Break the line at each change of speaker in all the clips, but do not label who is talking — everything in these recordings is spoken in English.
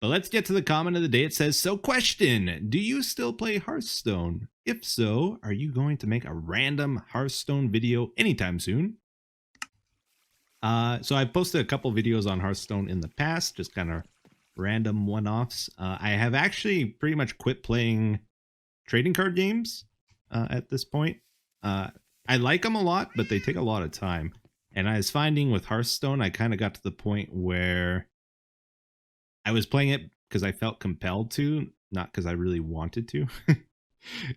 But let's get to the comment of the day. It says, so question, do you still play Hearthstone? If so, are you going to make a random Hearthstone video anytime soon? So I've posted a couple videos on Hearthstone in the past, just kind of random one-offs. I have actually pretty much quit playing trading card games at this point. I like them a lot, but they take a lot of time. And I was finding with Hearthstone, I kind of got to the point where I was playing it because I felt compelled to, not because I really wanted to.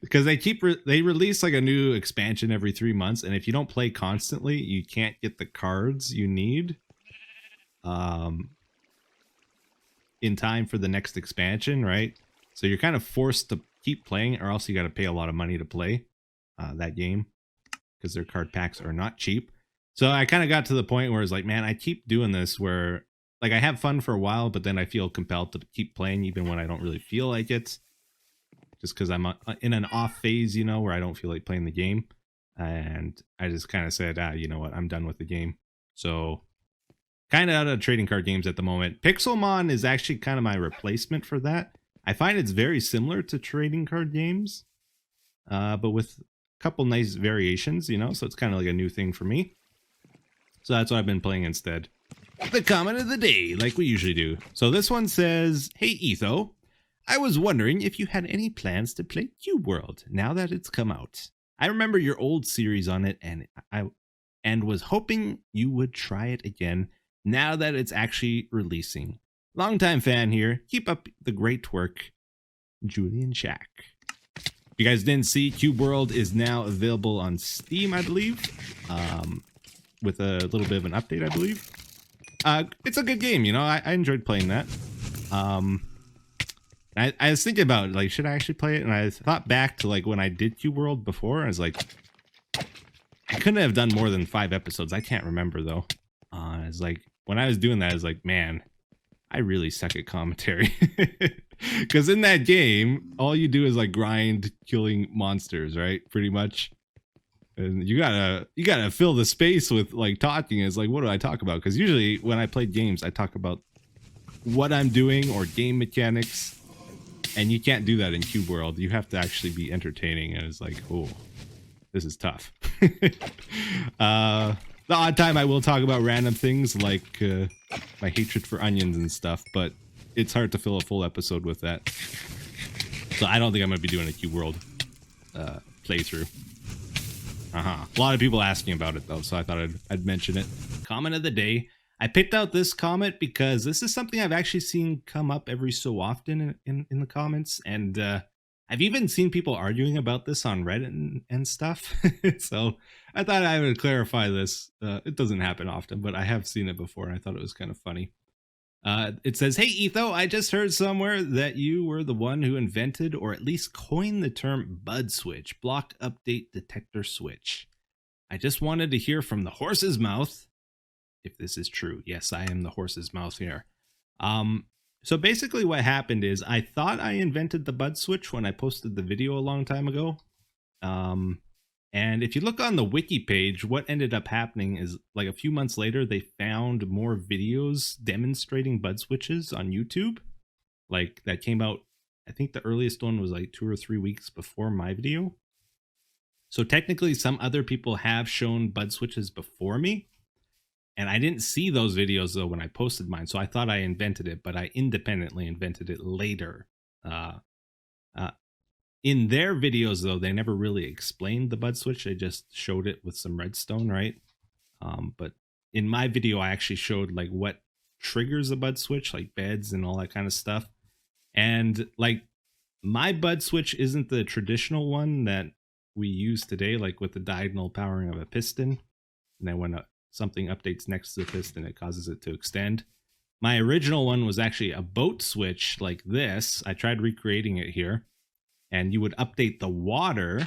Because they release like a new expansion every 3 months, and if you don't play constantly, you can't get the cards you need in time for the next expansion, right? So you're kind of forced to keep playing, or else you got to pay a lot of money to play that game, because their card packs are not cheap. So I kind of got to the point where it's like, man, I keep doing this where like I have fun for a while, but then I feel compelled to keep playing even when I don't really feel like it. Just because I'm in an off phase, you know, where I don't feel like playing the game. And I just kind of said, you know what, I'm done with the game. So kind of out of trading card games at the moment. Pixelmon is actually kind of my replacement for that. I find it's very similar to trading card games, but with a couple nice variations, you know, so it's kind of like a new thing for me. So that's what I've been playing instead. The comment of the day, like we usually do. So this one says, hey, Etho. I was wondering if you had any plans to play Cube World now that it's come out. I remember your old series on it, and was hoping you would try it again now that it's actually releasing. Longtime fan here. Keep up the great work, Julian Shack. If you guys didn't see, Cube World is now available on Steam, I believe, with a little bit of an update, I believe. It's a good game, you know. I enjoyed playing that. I was thinking about, like, should I actually play it? And I thought back to, like, when I did Cube World before. I was like, I couldn't have done more than 5 episodes. I can't remember, though. It's like, when I was doing that, I was like, man, I really suck at commentary. Because in that game, all you do is, like, grind killing monsters, right? Pretty much. And you gotta fill the space with, like, talking. It's like, what do I talk about? Because usually, when I play games, I talk about what I'm doing or game mechanics. And you can't do that in Cube World. You have to actually be entertaining. And it's like, oh, this is tough. The odd time I will talk about random things like my hatred for onions and stuff, but it's hard to fill a full episode with that. So I don't think I'm going to be doing a Cube World playthrough. A lot of people asking about it, though, so I thought I'd mention it. Comment of the day. I picked out this comment because this is something I've actually seen come up every so often in the comments, and I've even seen people arguing about this on Reddit and stuff. So I thought I would clarify this. It doesn't happen often, but I have seen it before, and I thought it was kind of funny. It says, hey, Etho, I just heard somewhere that you were the one who invented or at least coined the term bud switch, block update detector switch. I just wanted to hear from the horse's mouth if this is true. Yes, I am the horse's mouth here. So basically what happened is I thought I invented the bud switch when I posted the video a long time ago. And if you look on the wiki page, what ended up happening is like a few months later, they found more videos demonstrating bud switches on YouTube. Like that came out, I think the earliest one was like 2 or 3 weeks before my video. So technically some other people have shown bud switches before me. And I didn't see those videos, though, when I posted mine. So I thought I invented it, but I independently invented it later. In their videos, though, they never really explained the bud switch. They just showed it with some redstone, right? But in my video, I actually showed, like, what triggers a bud switch, like beds and all that kind of stuff. And, like, my bud switch isn't the traditional one that we use today, like with the diagonal powering of a piston. And then when something updates next to the piston, it causes it to extend. My original one was actually a boat switch like this. I tried recreating it here, and you would update the water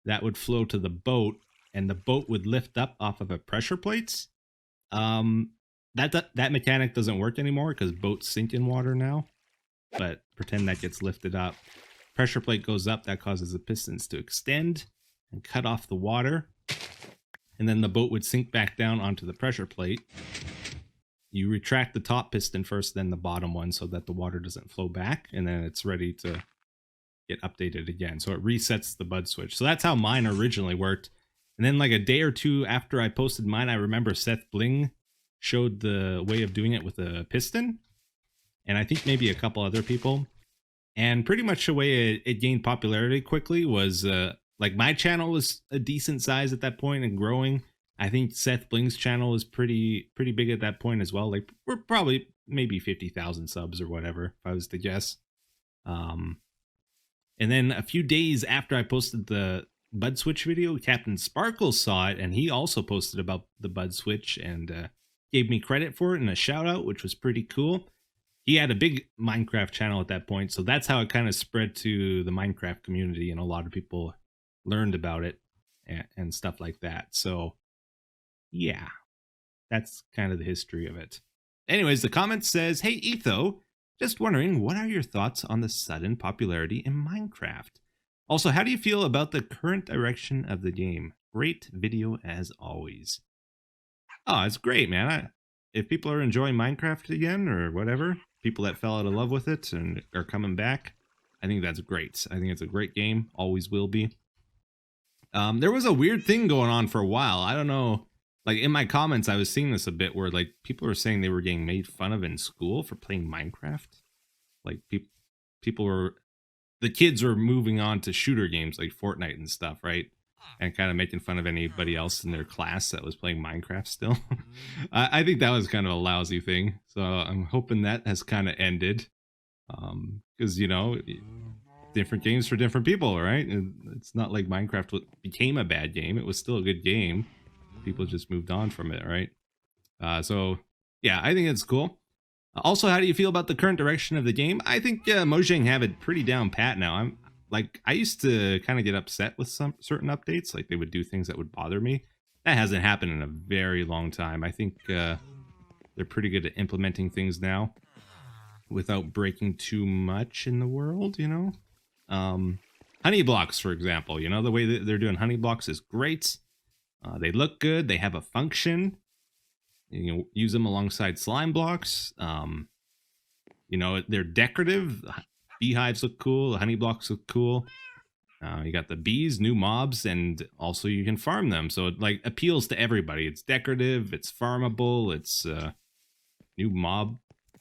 that would flow to the boat, and the boat would lift up off of a pressure plates. That mechanic doesn't work anymore because boats sink in water now, but pretend that gets lifted up. Pressure plate goes up, that causes the pistons to extend and cut off the water. And then the boat would sink back down onto the pressure plate. you retract the top piston first, then the bottom one, so that the water doesn't flow back, and then it's ready to get updated again. So it resets the bud switch. So that's how mine originally worked. And then like a day or two after I posted mine, I remember Seth Bling showed the way of doing it with a piston, and I think maybe a couple other people. And pretty much the way it gained popularity quickly was like my channel was a decent size at that point and growing. I think Seth Bling's channel was pretty big at that point as well. Like we're probably maybe 50,000 subs or whatever, if I was to guess. And then a few days after I posted the Bud Switch video, Captain Sparkle saw it, and he also posted about the Bud Switch and gave me credit for it and a shout out, which was pretty cool. He had a big Minecraft channel at that point, so that's how it kind of spread to the Minecraft community, and a lot of people learned about it and stuff like that. So yeah, that's kind of the history of it. Anyways, the comment says, "Hey Etho, just wondering, what are your thoughts on the sudden popularity in Minecraft? Also, how do you feel about the current direction of the game? Great video as always." Oh, it's great, man. If people are enjoying Minecraft again or whatever, people that fell out of love with it and are coming back, I think that's great. I think it's a great game, always will be. There was a weird thing going on for a while. I don't know. Like in my comments, I was seeing this a bit where like people were saying they were getting made fun of in school for playing Minecraft. Like the kids were moving on to shooter games like Fortnite and stuff, right? And kind of making fun of anybody else in their class that was playing Minecraft still. I think that was kind of a lousy thing. So I'm hoping that has kind of ended. Because, you know, different games for different people, right? And it's not like Minecraft became a bad game. It was still a good game. People just moved on from it, right? So, yeah, I think it's cool. Also, how do you feel about the current direction of the game? I think Mojang have it pretty down pat now. I used to kind of get upset with some certain updates, like they would do things that would bother me. That hasn't happened in a very long time. I think they're pretty good at implementing things now without breaking too much in the world, you know? Honey blocks, for example, you know, the way that they're doing honey blocks is great. They look good. They have a function. You know, use them alongside slime blocks. You know, they're decorative. Beehives look cool. The honey blocks look cool. You got the bees, new mobs, and also you can farm them. So it like appeals to everybody. It's decorative. It's farmable. It's new mob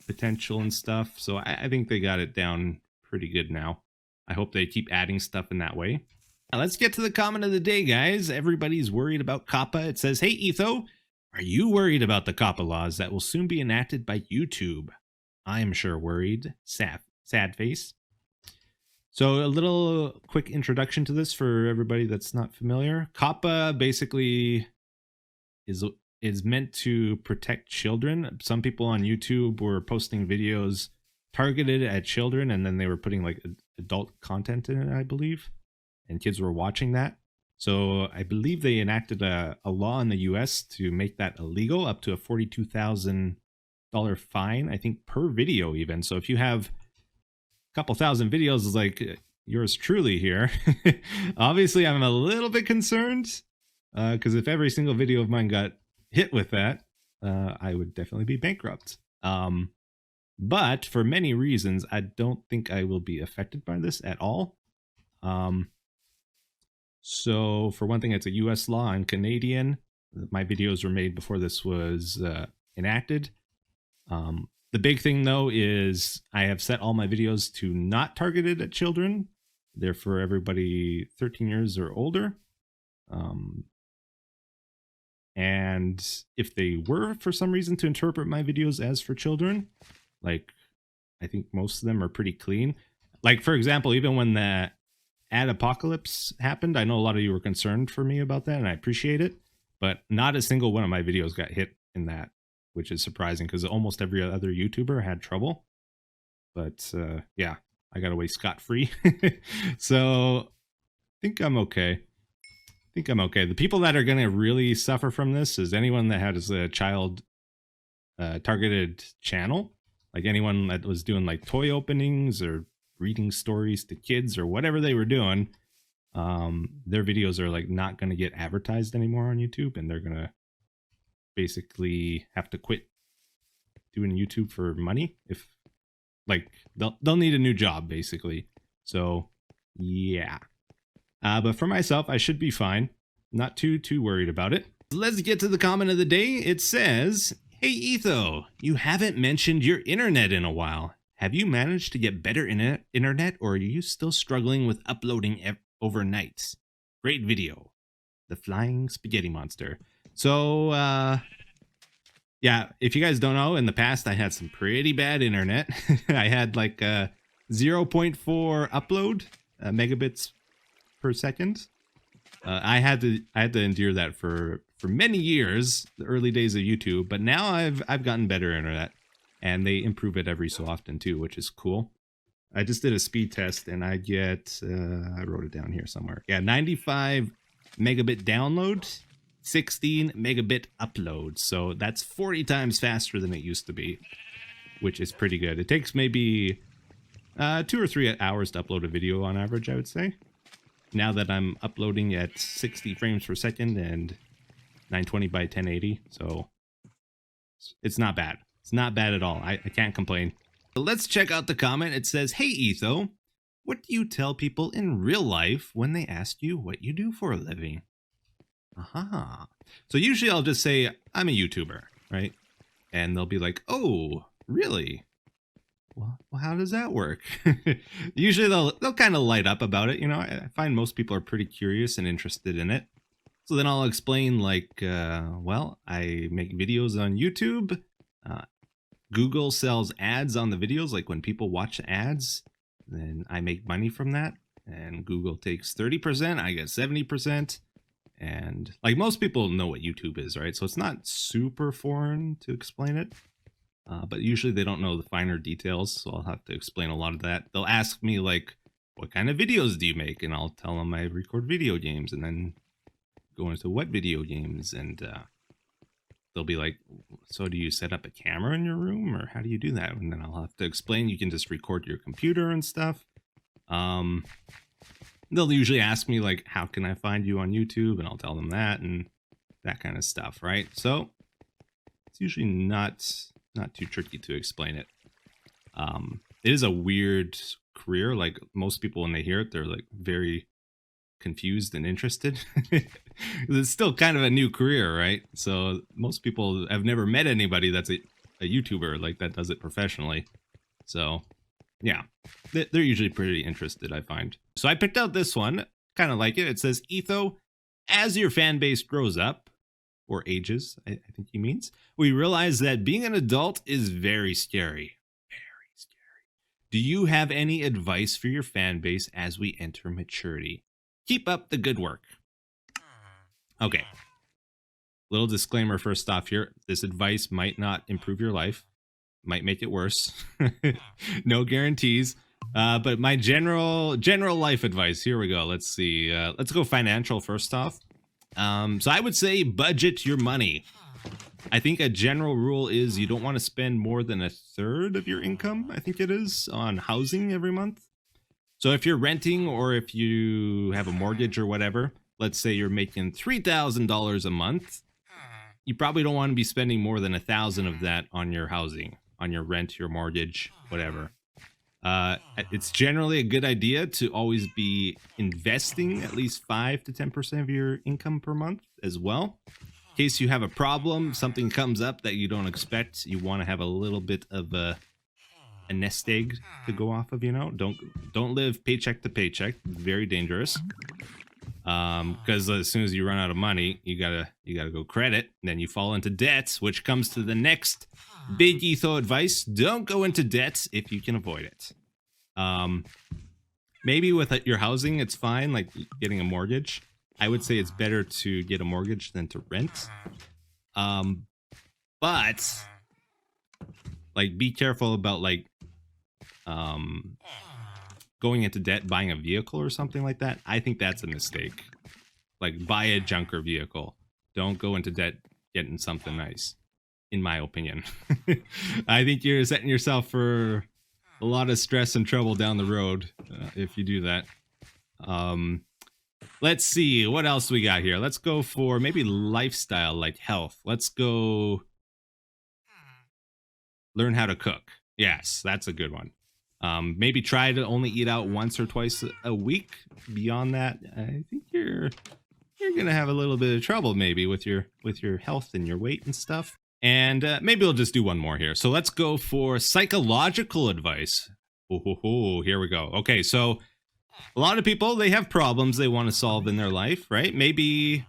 potential and stuff. So I think they got it down pretty good now. I hope they keep adding stuff in that way. Now let's get to the comment of the day, guys. Everybody's worried about COPPA. It says, "Hey Etho, are you worried about the COPPA laws that will soon be enacted by YouTube?" I'm sure worried. Sad face. So a little quick introduction to this for everybody that's not familiar. COPPA basically is meant to protect children. Some people on YouTube were posting videos targeted at children, and then they were putting like adult content in it, I believe, and kids were watching that. So I believe they enacted a law in the US to make that illegal, up to a $42,000 fine, I think, per video even. So if you have a couple thousand videos like yours truly here, obviously I'm a little bit concerned, because if every single video of mine got hit with that, I would definitely be bankrupt. But for many reasons, I don't think I will be affected by this at all. So for one thing, it's a US law. I'm Canadian. My videos were made before this was enacted. The big thing though is I have set all my videos to not targeted at children. They're for everybody 13 years or older. And if they were for some reason to interpret my videos as for children, like I think most of them are pretty clean. Like for example, even when the ad apocalypse happened, I know a lot of you were concerned for me about that, and I appreciate it, but not a single one of my videos got hit in that, which is surprising because almost every other YouTuber had trouble. But yeah, I got away scot-free. So I think I'm okay. The people that are going to really suffer from this is anyone that has a child targeted channel, like anyone that was doing like toy openings or reading stories to kids or whatever they were doing. Their videos are like not going to get advertised anymore on YouTube, and they're going to basically have to quit doing YouTube for money. If like they'll need a new job basically. So yeah. But for myself, I should be fine. Not too worried about it. Let's get to the comment of the day. It says, "Hey Etho, you haven't mentioned your internet in a while. Have you managed to get better internet, or are you still struggling with uploading overnight? Great video. The Flying Spaghetti Monster." So, yeah, if you guys don't know, in the past I had some pretty bad internet. I had like 0.4 upload megabits per second. I had to endure that for many years, the early days of YouTube. But now I've gotten better internet, and they improve it every so often too, which is cool. I just did a speed test, and I get I wrote it down here somewhere. Yeah, 95 megabit download, 16 megabit upload. So that's 40 times faster than it used to be, which is pretty good. It takes maybe 2 or 3 hours to upload a video on average, I would say. Now that I'm uploading at 60 frames per second and 920 by 1080, so it's not bad. It's not bad at all. I can't complain. So let's check out the comment. It says, "Hey Etho, what do you tell people in real life when they ask you what you do for a living?" Aha. So usually I'll just say, "I'm a YouTuber," right? And they'll be like, "Oh, really? Well, how does that work?" Usually they'll kind of light up about it. You know, I find most people are pretty curious and interested in it. So then I'll explain like, well, I make videos on YouTube. Google sells ads on the videos. Like when people watch ads, then I make money from that. And Google takes 30%, I get 70%. And like most people know what YouTube is, right? So it's not super foreign to explain it. But usually they don't know the finer details, so I'll have to explain a lot of that. They'll ask me like, "What kind of videos do you make?" And I'll tell them I record video games, and then go into what video games, and they'll be like, "So do you set up a camera in your room, or how do you do that?" And then I'll have to explain you can just record your computer and stuff. They'll usually ask me like, "How can I find you on YouTube?" And I'll tell them that and that kind of stuff, right? So it's usually not too tricky to explain it. It is a weird career. Like most people, when they hear it, they're like very confused and interested. It's still kind of a new career, right? So most people have never met anybody that's a YouTuber like that does it professionally. So yeah, they're usually pretty interested, I find. So I picked out this one, kind of like it. It says, "Etho, as your fan base grows up," or ages, I think he means, "we realize that being an adult is very scary. Very scary. Do you have any advice for your fan base as we enter maturity? Keep up the good work." Okay. Little disclaimer first off here. This advice might not improve your life. Might make it worse. No guarantees. But my general life advice. Here we go. Let's see. Let's go financial first off. So I would say budget your money. I think a general rule is you don't want to spend more than a third of your income, I think it is, on housing every month. So if you're renting or if you have a mortgage or whatever, let's say you're making $3,000 a month, you probably don't want to be spending more than $1,000 of that on your housing, on your rent, your mortgage, whatever. It's generally a good idea to always be investing at least 5 to 10% of your income per month as well. In case you have a problem, something comes up that you don't expect, you want to have a little bit of a nest egg to go off of, you know. Don't live paycheck to paycheck. Very dangerous. Because as soon as you run out of money, you gotta go credit, and then you fall into debt, which comes to the next big Etho advice. Don't go into debt if you can avoid it. Maybe with your housing, it's fine, like getting a mortgage. I would say it's better to get a mortgage than to rent. But like, be careful about like going into debt buying a vehicle or something like that. I think that's a mistake. Like, buy a junker vehicle. Don't go into debt getting something nice, in my opinion. I think you're setting yourself for a lot of stress and trouble down the road if you do that. Let's see what else we got here. Let's go for maybe lifestyle, like health. Let's go Learn how to cook. Yes, that's a good one. Maybe try to only eat out once or twice a week. Beyond that, I think you're gonna have a little bit of trouble maybe with your health and your weight and stuff. And maybe we'll just do one more here. So let's go for psychological advice. Here we go. Okay, so a lot of people, they have problems they want to solve in their life, right? Maybe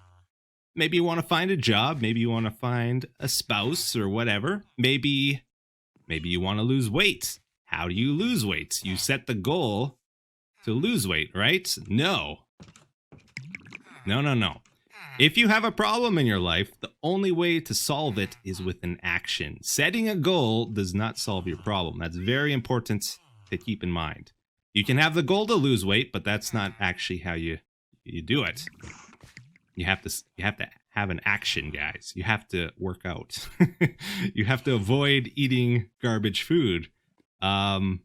you want to find a job, maybe you want to find a spouse or whatever. Maybe you want to lose weight. How do you lose weight? You set the goal to lose weight, right? No. If you have a problem in your life, the only way to solve it is with an action. Setting a goal does not solve your problem. That's very important to keep in mind. You can have the goal to lose weight, but that's not actually how you do it. You have to have an action, guys. You have to work out. You have to avoid eating garbage food. And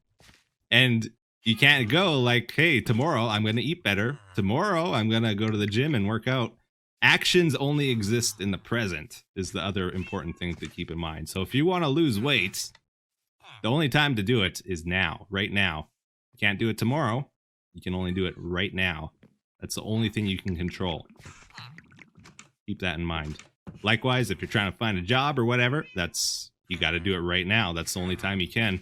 you can't go like, hey, tomorrow I'm going to eat better. Tomorrow I'm going to go to the gym and work out. Actions only exist in the present is the other important thing to keep in mind. So if you want to lose weight, the only time to do it is now, right now. You can't do it tomorrow. You can only do it right now. That's the only thing you can control. Keep that in mind. Likewise, if you're trying to find a job or whatever, you got to do it right now. That's the only time you can.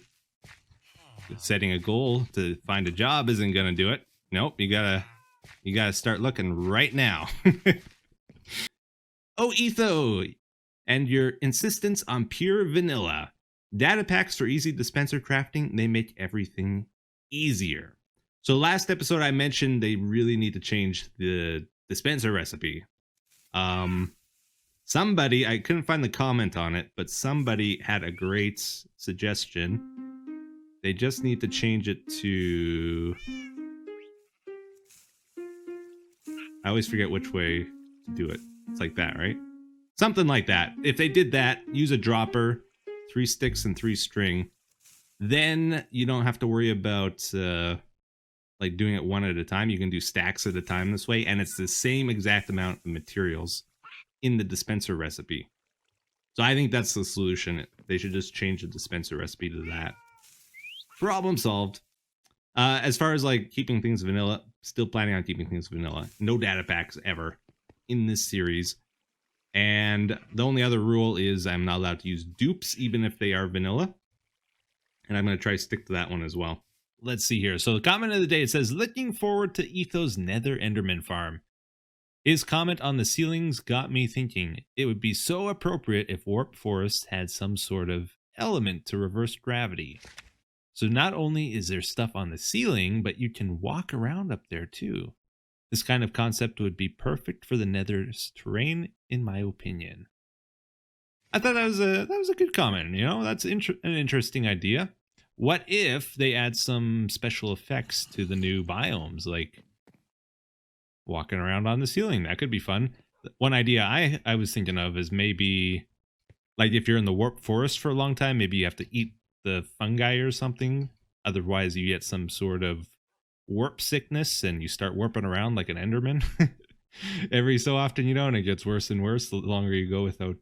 Setting a goal to find a job isn't going to do it. Nope, you gotta start looking right now. Oh, Etho, and your insistence on pure vanilla. Data packs for easy dispenser crafting, they make everything easier. So last episode I mentioned they really need to change the dispenser recipe. Somebody, I couldn't find the comment on it, but somebody had a great suggestion. They just need to change it to... I always forget which way to do it. It's like that, right? Something like that. If they did that, use a dropper, 3 sticks and 3 string, then you don't have to worry about like doing it one at a time. You can do stacks at a time this way, and it's the same exact amount of materials in the dispenser recipe. So I think that's the solution. They should just change the dispenser recipe to that. Problem solved. As far as like keeping things vanilla, still planning on keeping things vanilla. No data packs ever in this series. And the only other rule is I'm not allowed to use dupes even if they are vanilla. And I'm going to try to stick to that one as well. Let's see here. So the comment of the day, it says, looking forward to Etho's Nether Enderman farm. His comment on the ceilings got me thinking it would be so appropriate if Warp Forest had some sort of element to reverse gravity. So not only is there stuff on the ceiling, but you can walk around up there too. This kind of concept would be perfect for the Nether's terrain, in my opinion. I thought that was a good comment. You know, that's an interesting idea. What if they add some special effects to the new biomes, like walking around on the ceiling? That could be fun. One idea I was thinking of is maybe, like if you're in the Warp Forest for a long time, maybe you have to eat the fungi or something. Otherwise, you get some sort of warp sickness and you start warping around like an Enderman. Every so often, you know, and it gets worse and worse the longer you go without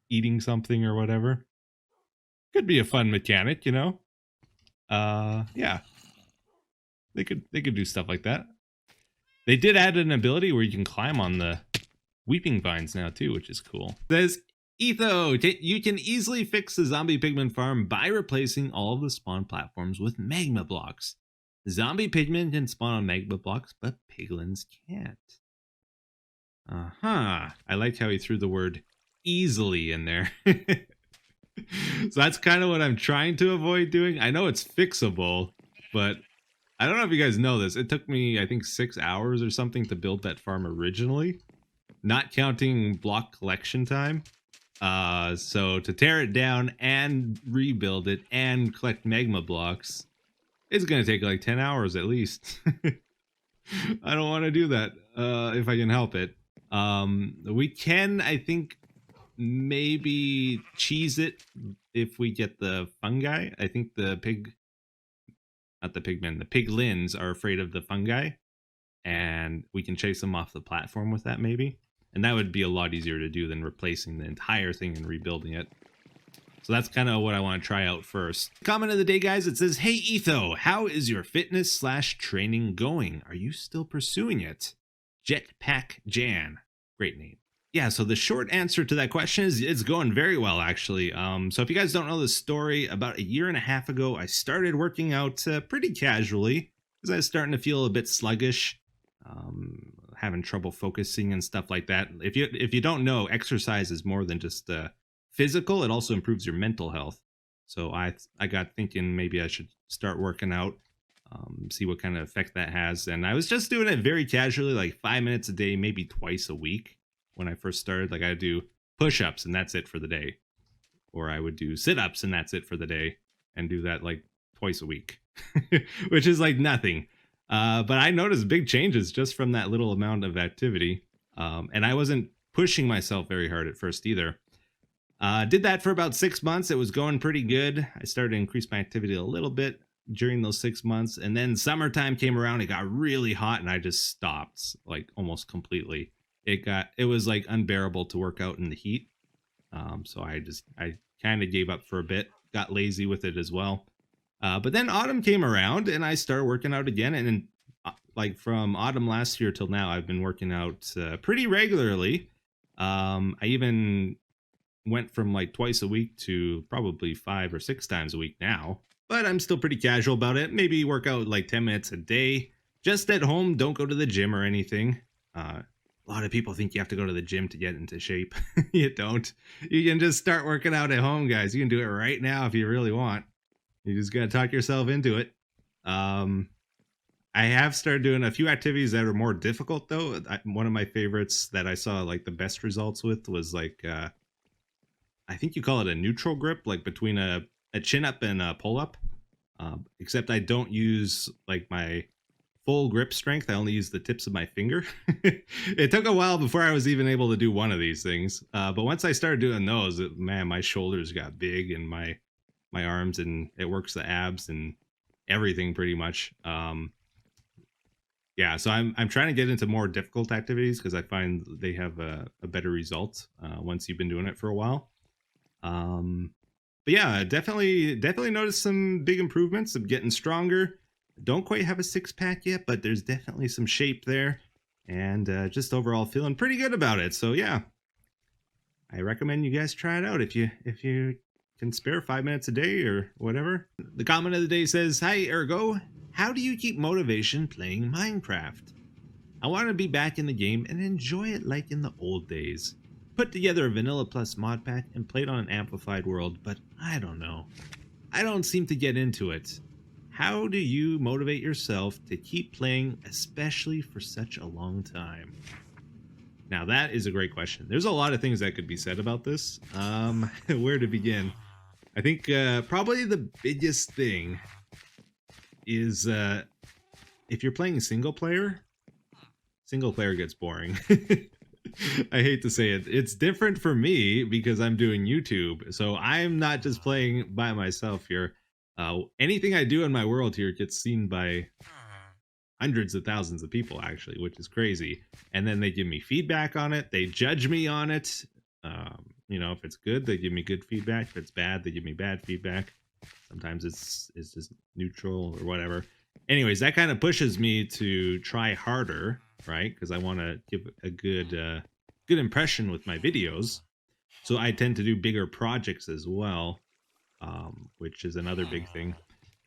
eating something or whatever. Could be a fun mechanic, you know. Yeah, they could do stuff like that. They did add an ability where you can climb on the weeping vines now too, which is cool. It says, Etho, you can easily fix the zombie pigman farm by replacing all of the spawn platforms with magma blocks. Zombie pigmen can spawn on magma blocks, but piglins can't. I like how he threw the word easily in there. So that's kind of what I'm trying to avoid doing. I know it's fixable, but I don't know if you guys know this. It took me, I think, 6 hours or something to build that farm originally, not counting block collection time. So to tear it down and rebuild it and collect magma blocks, it's going to take like 10 hours at least. I don't want to do that if I can help it. We can, I think, maybe cheese it if we get the fungi. I think the piglins are afraid of the fungi, and we can chase them off the platform with that maybe. And that would be a lot easier to do than replacing the entire thing and rebuilding it. So that's kind of what I want to try out first. Comment of the day, guys. It says, "Hey Etho, how is your fitness / training going? Are you still pursuing it?" Jetpack Jan. Great name. Yeah, so the short answer to that question is it's going very well, actually. So if you guys don't know the story, about a year and a half ago, I started working out pretty casually because I was starting to feel a bit sluggish, having trouble focusing and stuff like that. If you don't know, exercise is more than just physical; it also improves your mental health. So I got thinking maybe I should start working out, see what kind of effect that has. And I was just doing it very casually, like 5 minutes a day, maybe twice a week. When I first started, like I do push-ups and that's it for the day, or I would do sit-ups and that's it for the day, and do that like twice a week, which is like nothing. But I noticed big changes just from that little amount of activity, and I wasn't pushing myself very hard at first either. Did that for about 6 months. It was going pretty good. I started to increase my activity a little bit during those 6 months, and then summertime came around. It got really hot, and I just stopped like almost completely. It was like unbearable to work out in the heat. So I kind of gave up for a bit, got lazy with it as well. But then autumn came around and I started working out again. And then like from autumn last year till now, I've been working out pretty regularly. I even went from like twice a week to probably 5 or 6 times a week now, but I'm still pretty casual about it. Maybe work out like 10 minutes a day just at home. Don't go to the gym or anything. A lot of people think you have to go to the gym to get into shape. You don't. You can just start working out at home, guys. You can do it right now if you really want. You just got to talk yourself into it. I have started doing a few activities that are more difficult, though. One of my favorites that I saw like the best results with was like, I think you call it a neutral grip, like between a chin up and a pull up. Except I don't use like my full grip strength. I only use the tips of my finger. It took a while before I was even able to do one of these things. But once I started doing those, man, my shoulders got big and my arms, and it works the abs and everything pretty much. Yeah, so I'm trying to get into more difficult activities because I find they have a better result once you've been doing it for a while. But yeah, definitely noticed some big improvements of getting stronger. Don't quite have a 6-pack yet, but there's definitely some shape there, and just overall feeling pretty good about it. So yeah, I recommend you guys try it out if you can spare 5 minutes a day or whatever. The comment of the day says, "Hi Ergo, how do you keep motivation playing Minecraft? I want to be back in the game and enjoy it like in the old days. Put together a vanilla plus mod pack and played on an amplified world, but I don't know. I don't seem to get into it. How do you motivate yourself to keep playing, especially for such a long time?" Now that is a great question. There's a lot of things that could be said about this. Where to begin? I think probably the biggest thing is if you're playing single player gets boring. I hate to say it. It's different for me because I'm doing YouTube. So I'm not just playing by myself here. Anything I do in my world here gets seen by hundreds of thousands of people, actually, which is crazy. And then they give me feedback on it. They judge me on it. If it's good, they give me good feedback. If it's bad, they give me bad feedback. Sometimes it's just neutral or whatever. Anyways, that kind of pushes me to try harder, right? Because I want to give a good impression with my videos. So I tend to do bigger projects as well, which is another big thing.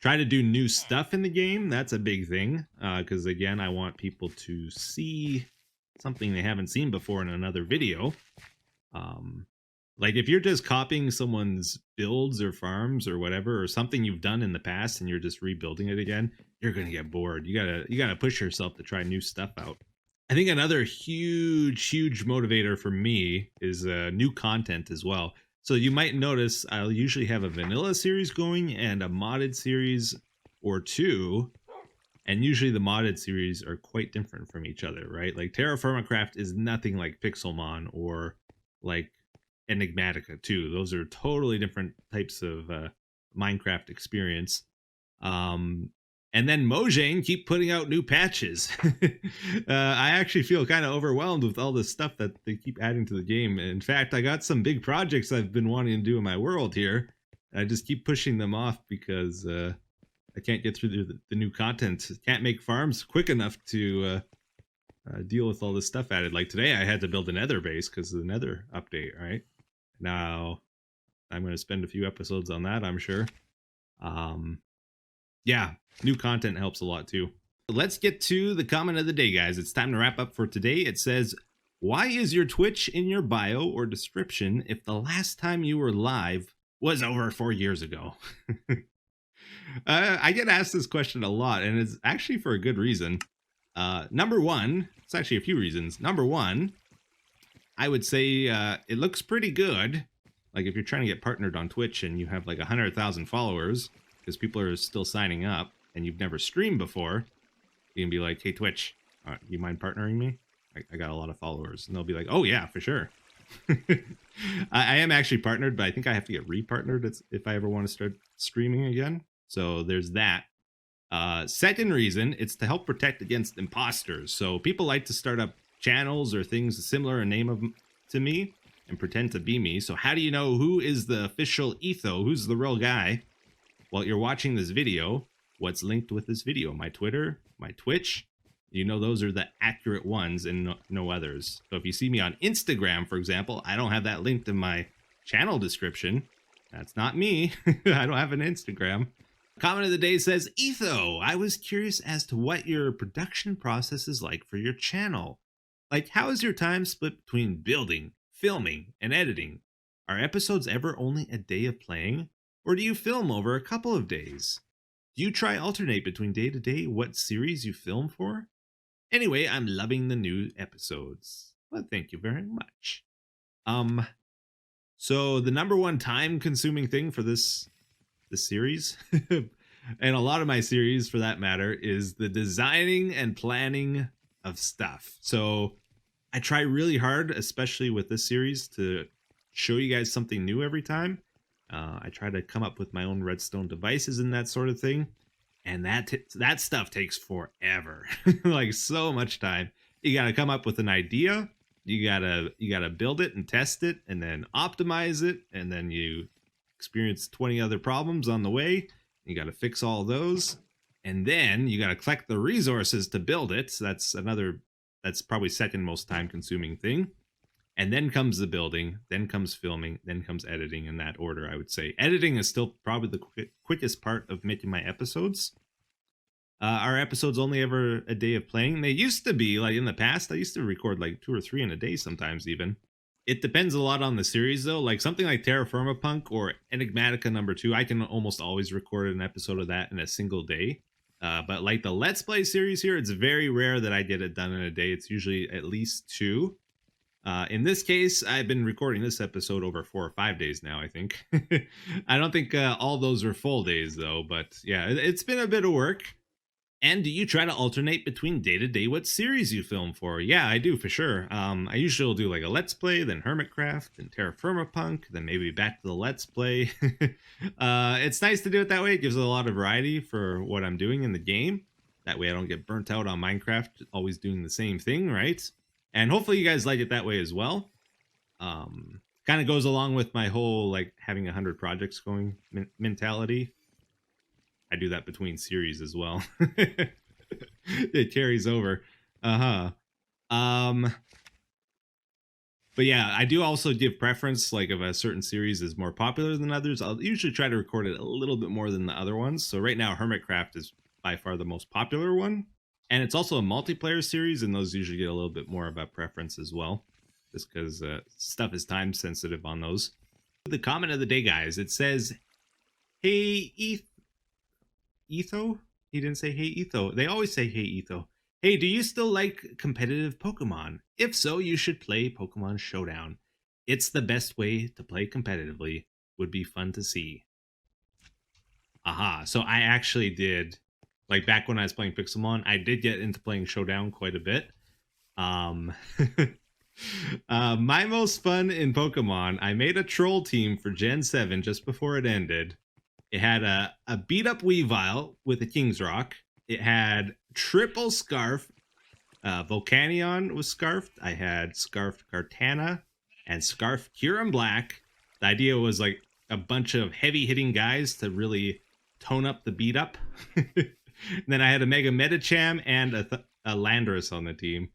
Try to do new stuff in the game. That's a big thing, because again, I want people to see something they haven't seen before in another video. Like if you're just copying someone's builds or farms or whatever, or something you've done in the past and you're just rebuilding it again, you're gonna get bored. You gotta push yourself to try new stuff out. I think another huge motivator for me is new content as well. So you might notice I'll usually have a vanilla series going and a modded series or two. And usually the modded series are quite different from each other, right? Like Terraformacraft is nothing like Pixelmon or like Enigmatica 2. Those are totally different types of Minecraft experience. And And then Mojang keep putting out new patches. I actually feel kind of overwhelmed with all this stuff that they keep adding to the game. In fact, I got some big projects I've been wanting to do in my world here. I just keep pushing them off because I can't get through the new content. Can't make farms quick enough to deal with all this stuff added. Like today, I had to build a nether base because of the nether update, right? Now, I'm going to spend a few episodes on that, I'm sure. Yeah, new content helps a lot too. Let's get to the comment of the day, guys. It's time to wrap up for today. It says, why is your Twitch in your bio or description if the last time you were live was over 4 years ago? I get asked this question a lot, and it's actually for a good reason. Number one, it's actually a few reasons. Number one, I would say it looks pretty good. Like if you're trying to get partnered on Twitch and you have like 100,000 followers, because people are still signing up and you've never streamed before, you can be like, hey, Twitch, you mind partnering me? I got a lot of followers. And they'll be like, oh, yeah, for sure. I am actually partnered, but I think I have to get re-partnered if I ever want to start streaming again. So there's that. Second reason, it's to help protect against imposters. So people like to start up channels or things similar in name to me and pretend to be me. So how do you know who is the official Etho? Who's the real guy? Well, you're watching this video. What's linked with this video? My Twitter, my Twitch. You know those are the accurate ones and no others. So if you see me on Instagram, for example, I don't have that linked in my channel description. That's not me. I don't have an Instagram. Comment of the day says, Etho, I was curious as to what your production process is like for your channel. Like, how is your time split between building, filming, and editing? Are episodes ever only a day of playing? Or do you film over a couple of days? Do you try alternate between day to day what series you film for? Anyway, I'm loving the new episodes. Well, thank you very much. So the number one time consuming thing for this series, and a lot of my series for that matter, is the designing and planning of stuff. So I try really hard, especially with this series, to show you guys something new every time. I try to come up with my own redstone devices and that sort of thing. And that stuff takes forever. Like so much time. You got to come up with an idea. You got to build it and test it and then optimize it. And then you experience 20 other problems on the way. You got to fix all those. And then you got to collect the resources to build it. So that's probably second most time consuming thing. And then comes the building, then comes filming, then comes editing, in that order, I would say. Editing is still probably the quickest part of making my episodes. Our episodes only ever a day of playing. They used to be, like in the past, I used to record like 2 or 3 in a day sometimes even. It depends a lot on the series though. Like something like Terraformapunk or Enigmatica #2, I can almost always record an episode of that in a single day. But like the Let's Play series here, it's very rare that I get it done in a day. It's usually at least 2. In this case, I've been recording this episode over 4 or 5 days now, I think. I don't think all those are full days, though. But yeah, it's been a bit of work. And do you try to alternate between day to day what series you film for? Yeah, I do, for sure. I usually will do like a Let's Play, then Hermitcraft, then Terraformapunk, then maybe back to the Let's Play. It's nice to do it that way. It gives it a lot of variety for what I'm doing in the game. That way I don't get burnt out on Minecraft, always doing the same thing, right? And hopefully you guys like it that way as well. Kind of goes along with my whole like having 100 projects going mentality. I do that between series as well. It carries over. But yeah, I do also give preference, like if a certain series is more popular than others, I'll usually try to record it a little bit more than the other ones. So right now, Hermitcraft is by far the most popular one. And it's also a multiplayer series, and those usually get a little bit more of a preference as well, just because stuff is time sensitive on those. The comment of the day, guys, it says, hey, Etho? He didn't say hey, Etho. They always say hey, Etho. Hey, do you still like competitive Pokemon? If so, you should play Pokemon Showdown. It's the best way to play competitively. Would be fun to see. Aha, so I actually did... Like back when I was playing Pixelmon, I did get into playing Showdown quite a bit. My most fun in Pokemon, I made a troll team for Gen 7 just before it ended. It had a beat up Weavile with a King's Rock. It had triple Scarf. Volcanion was Scarfed. I had Scarfed Cartana and Scarfed Huron Black. The idea was like a bunch of heavy hitting guys to really tone up the beat up. Then I had a Mega Metacham and a Landorus on the team.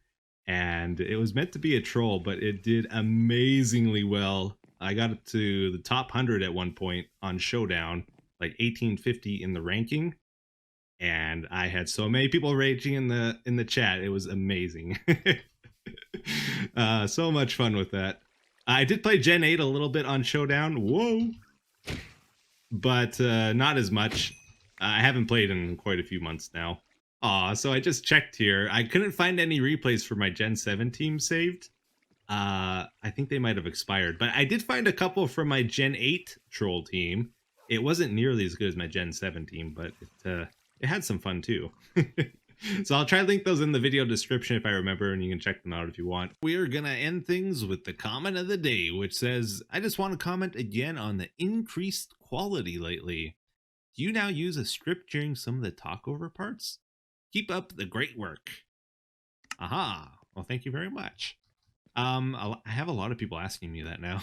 And it was meant to be a troll, but it did amazingly well. I got up to the top 100 at one point on Showdown, like 1850 in the ranking. And I had so many people raging in the chat. It was amazing. So much fun with that. I did play Gen 8 a little bit on Showdown. Whoa. But not as much. I haven't played in quite a few months now. So I just checked here. I couldn't find any replays for my Gen 7 team saved. I think they might have expired. But I did find a couple from my Gen 8 troll team. It wasn't nearly as good as my Gen 7 team, but it had some fun too. So I'll try to link those in the video description if I remember, and you can check them out if you want. We are going to end things with the comment of the day, which says, I just want to comment again on the increased quality lately. Do you now use a strip during some of the talkover parts? Keep up the great work. Aha. Well, thank you very much. I have a lot of people asking me that now.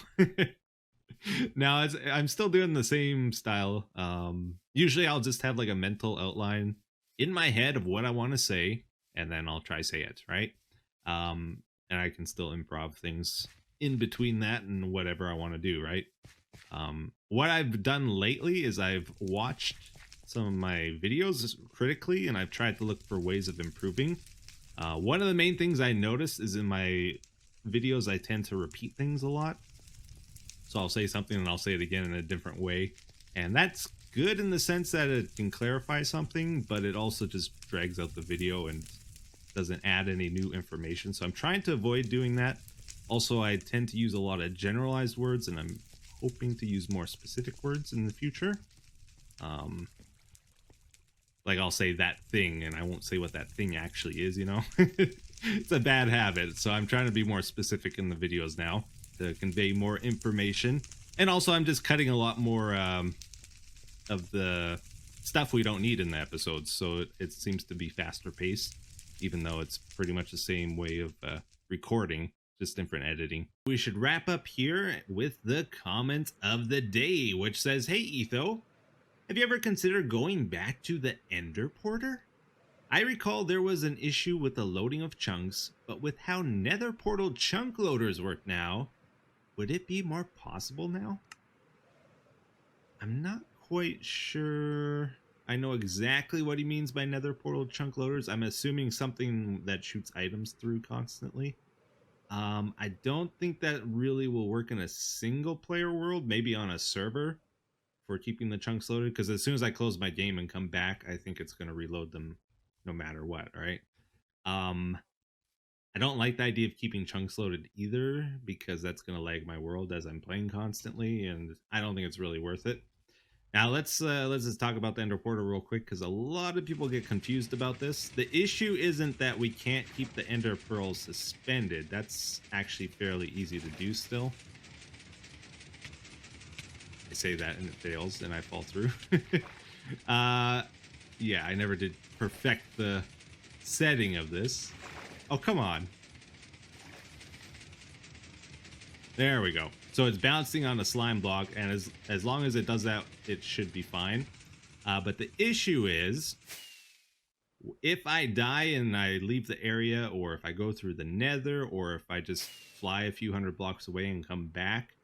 Now, I'm still doing the same style. Usually I'll just have like a mental outline in my head of what I want to say, and then I'll try say it, right? And I can still improv things in between that and whatever I want to do, right? What I've done lately is I've watched some of my videos critically, and I've tried to look for ways of improving. One of the main things I noticed is in my videos, I tend to repeat things a lot. So I'll say something and I'll say it again in a different way. And that's good in the sense that it can clarify something, but it also just drags out the video and doesn't add any new information. So I'm trying to avoid doing that. Also, I tend to use a lot of generalized words, and I'm hoping to use more specific words in the future. Like I'll say that thing and I won't say what that thing actually is, you know? It's a bad habit. So I'm trying to be more specific in the videos now to convey more information. And also I'm just cutting a lot more of the stuff we don't need in the episodes. So it seems to be faster paced, even though it's pretty much the same way of recording, just different editing. We should wrap up here with the comment of the day, which says, hey, Etho, have you ever considered going back to the Ender Porter? I recall there was an issue with the loading of chunks, but with how Nether Portal chunk loaders work now, would it be more possible now? I'm not quite sure I know exactly what he means by Nether Portal chunk loaders. I'm assuming something that shoots items through constantly. I don't think that really will work in a single player world, maybe on a server for keeping the chunks loaded, because as soon as I close my game and come back, I think it's going to reload them no matter what, right? I don't like the idea of keeping chunks loaded either, because that's going to lag my world as I'm playing constantly, and I don't think it's really worth it. Now let's just talk about the Ender Portal real quick, because a lot of people get confused about this. The issue isn't that we can't keep the Ender Pearls suspended. That's actually fairly easy to do still. I say that and it fails and I fall through. Yeah, I never did perfect the setting of this. Oh, come on. There we go. So it's bouncing on a slime block, and as long as it does that, it should be fine. But the issue is, if I die and I leave the area, or if I go through the nether, or if I just fly a few hundred blocks away and come back,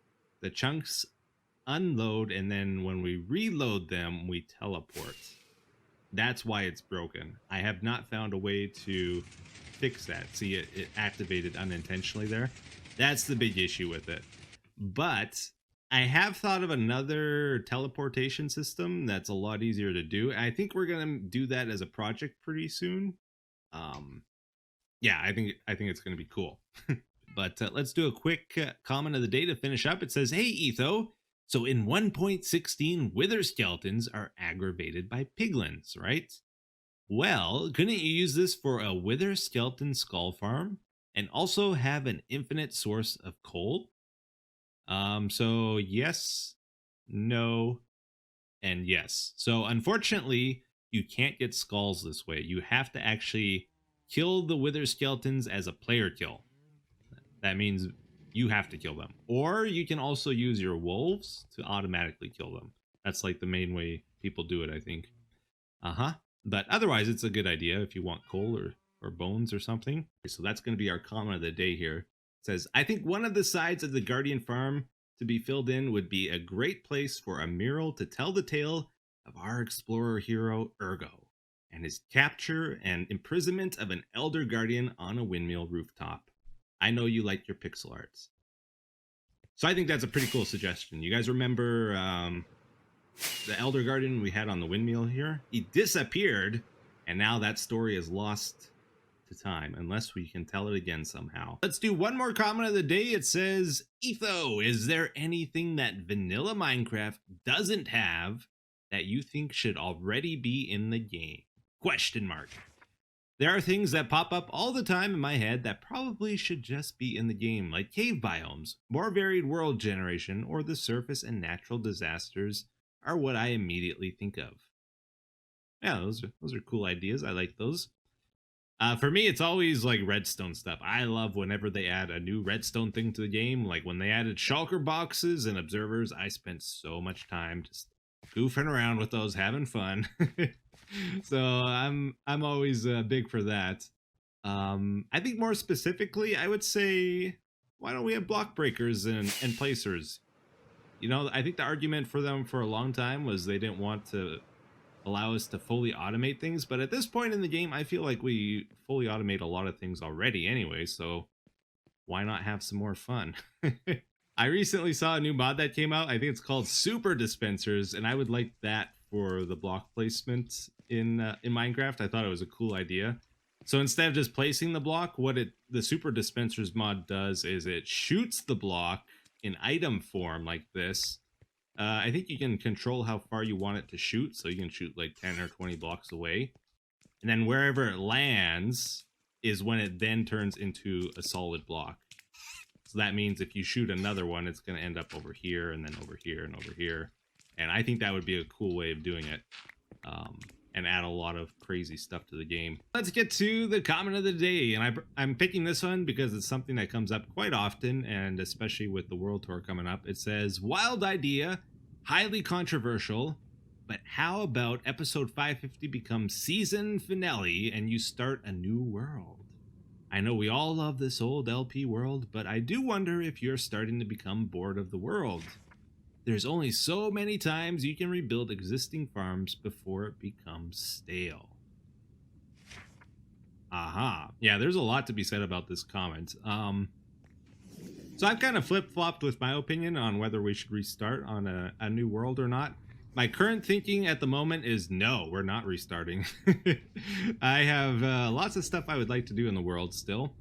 the chunks unload, and then when we reload them, we teleport. That's why it's broken. I have not found a way to fix that. See, it activated unintentionally there. That's the big issue with it. But I have thought of another teleportation system that's a lot easier to do. I think we're gonna do that as a project pretty soon. Yeah, I think it's gonna be cool. But let's do a quick comment of the day to finish up. It says, hey, Etho, so in 1.16, wither skeletons are aggravated by piglins, right? Well, couldn't you use this for a wither skeleton skull farm and also have an infinite source of coal? So yes, no, And yes. So unfortunately, you can't get skulls this way. You have to actually kill the wither skeletons as a player kill. That means you have to kill them. Or you can also use your wolves to automatically kill them. That's like the main way people do it, I think. Uh-huh. But otherwise, it's a good idea if you want coal or bones or something. So that's going to be our comment of the day here. It says, I think one of the sides of the Guardian farm to be filled in would be a great place for a mural to tell the tale of our explorer hero Ergo and his capture and imprisonment of an elder guardian on a windmill rooftop. I know you like your pixel arts. So I think that's a pretty cool suggestion. You guys remember the elder guardian we had on the windmill here? He disappeared, and now that story is lost to time, unless we can tell it again somehow. Let's do one more comment of the day. It says, Etho, is there anything that vanilla Minecraft doesn't have that you think should already be in the game? Question mark. There are things that pop up all the time in my head that probably should just be in the game, like cave biomes, more varied world generation, or the surface and natural disasters are what I immediately think of. Yeah, those are cool ideas. I like those. For me, it's always like redstone stuff. I love whenever they add a new redstone thing to the game. Like when they added shulker boxes and observers, I spent so much time just goofing around with those, having fun. So I'm always big for that. I think more specifically, I would say, why don't we have block breakers and placers? You know, I think the argument for them for a long time was they didn't want to allow us to fully automate things, but at this point in the game, I feel like we fully automate a lot of things already anyway, so why not have some more fun? I recently saw a new mod that came out. I think it's called Super Dispensers, and I would like that for the block placement in Minecraft. I thought it was a cool idea. So instead of just placing the block, what the Super Dispensers mod does is it shoots the block in item form like this. I think you can control how far you want it to shoot, so you can shoot like 10 or 20 blocks away. And then wherever it lands is when it then turns into a solid block. So that means if you shoot another one, it's going to end up over here and then over here and over here. And I think that would be a cool way of doing it. And add a lot of crazy stuff to the game. Let's get to the comment of the day. And I'm picking this one because it's something that comes up quite often, and especially with the World Tour coming up. It says, wild idea, highly controversial, but how about episode 550 becomes season finale and you start a new world? I know we all love this old LP world, but I do wonder if you're starting to become bored of the world. There's only so many times you can rebuild existing farms before it becomes stale. Aha. Yeah, there's a lot to be said about this comment. So I've kind of flip-flopped with my opinion on whether we should restart on a new world or not. My current thinking at the moment is no, we're not restarting. I have lots of stuff I would like to do in the world still.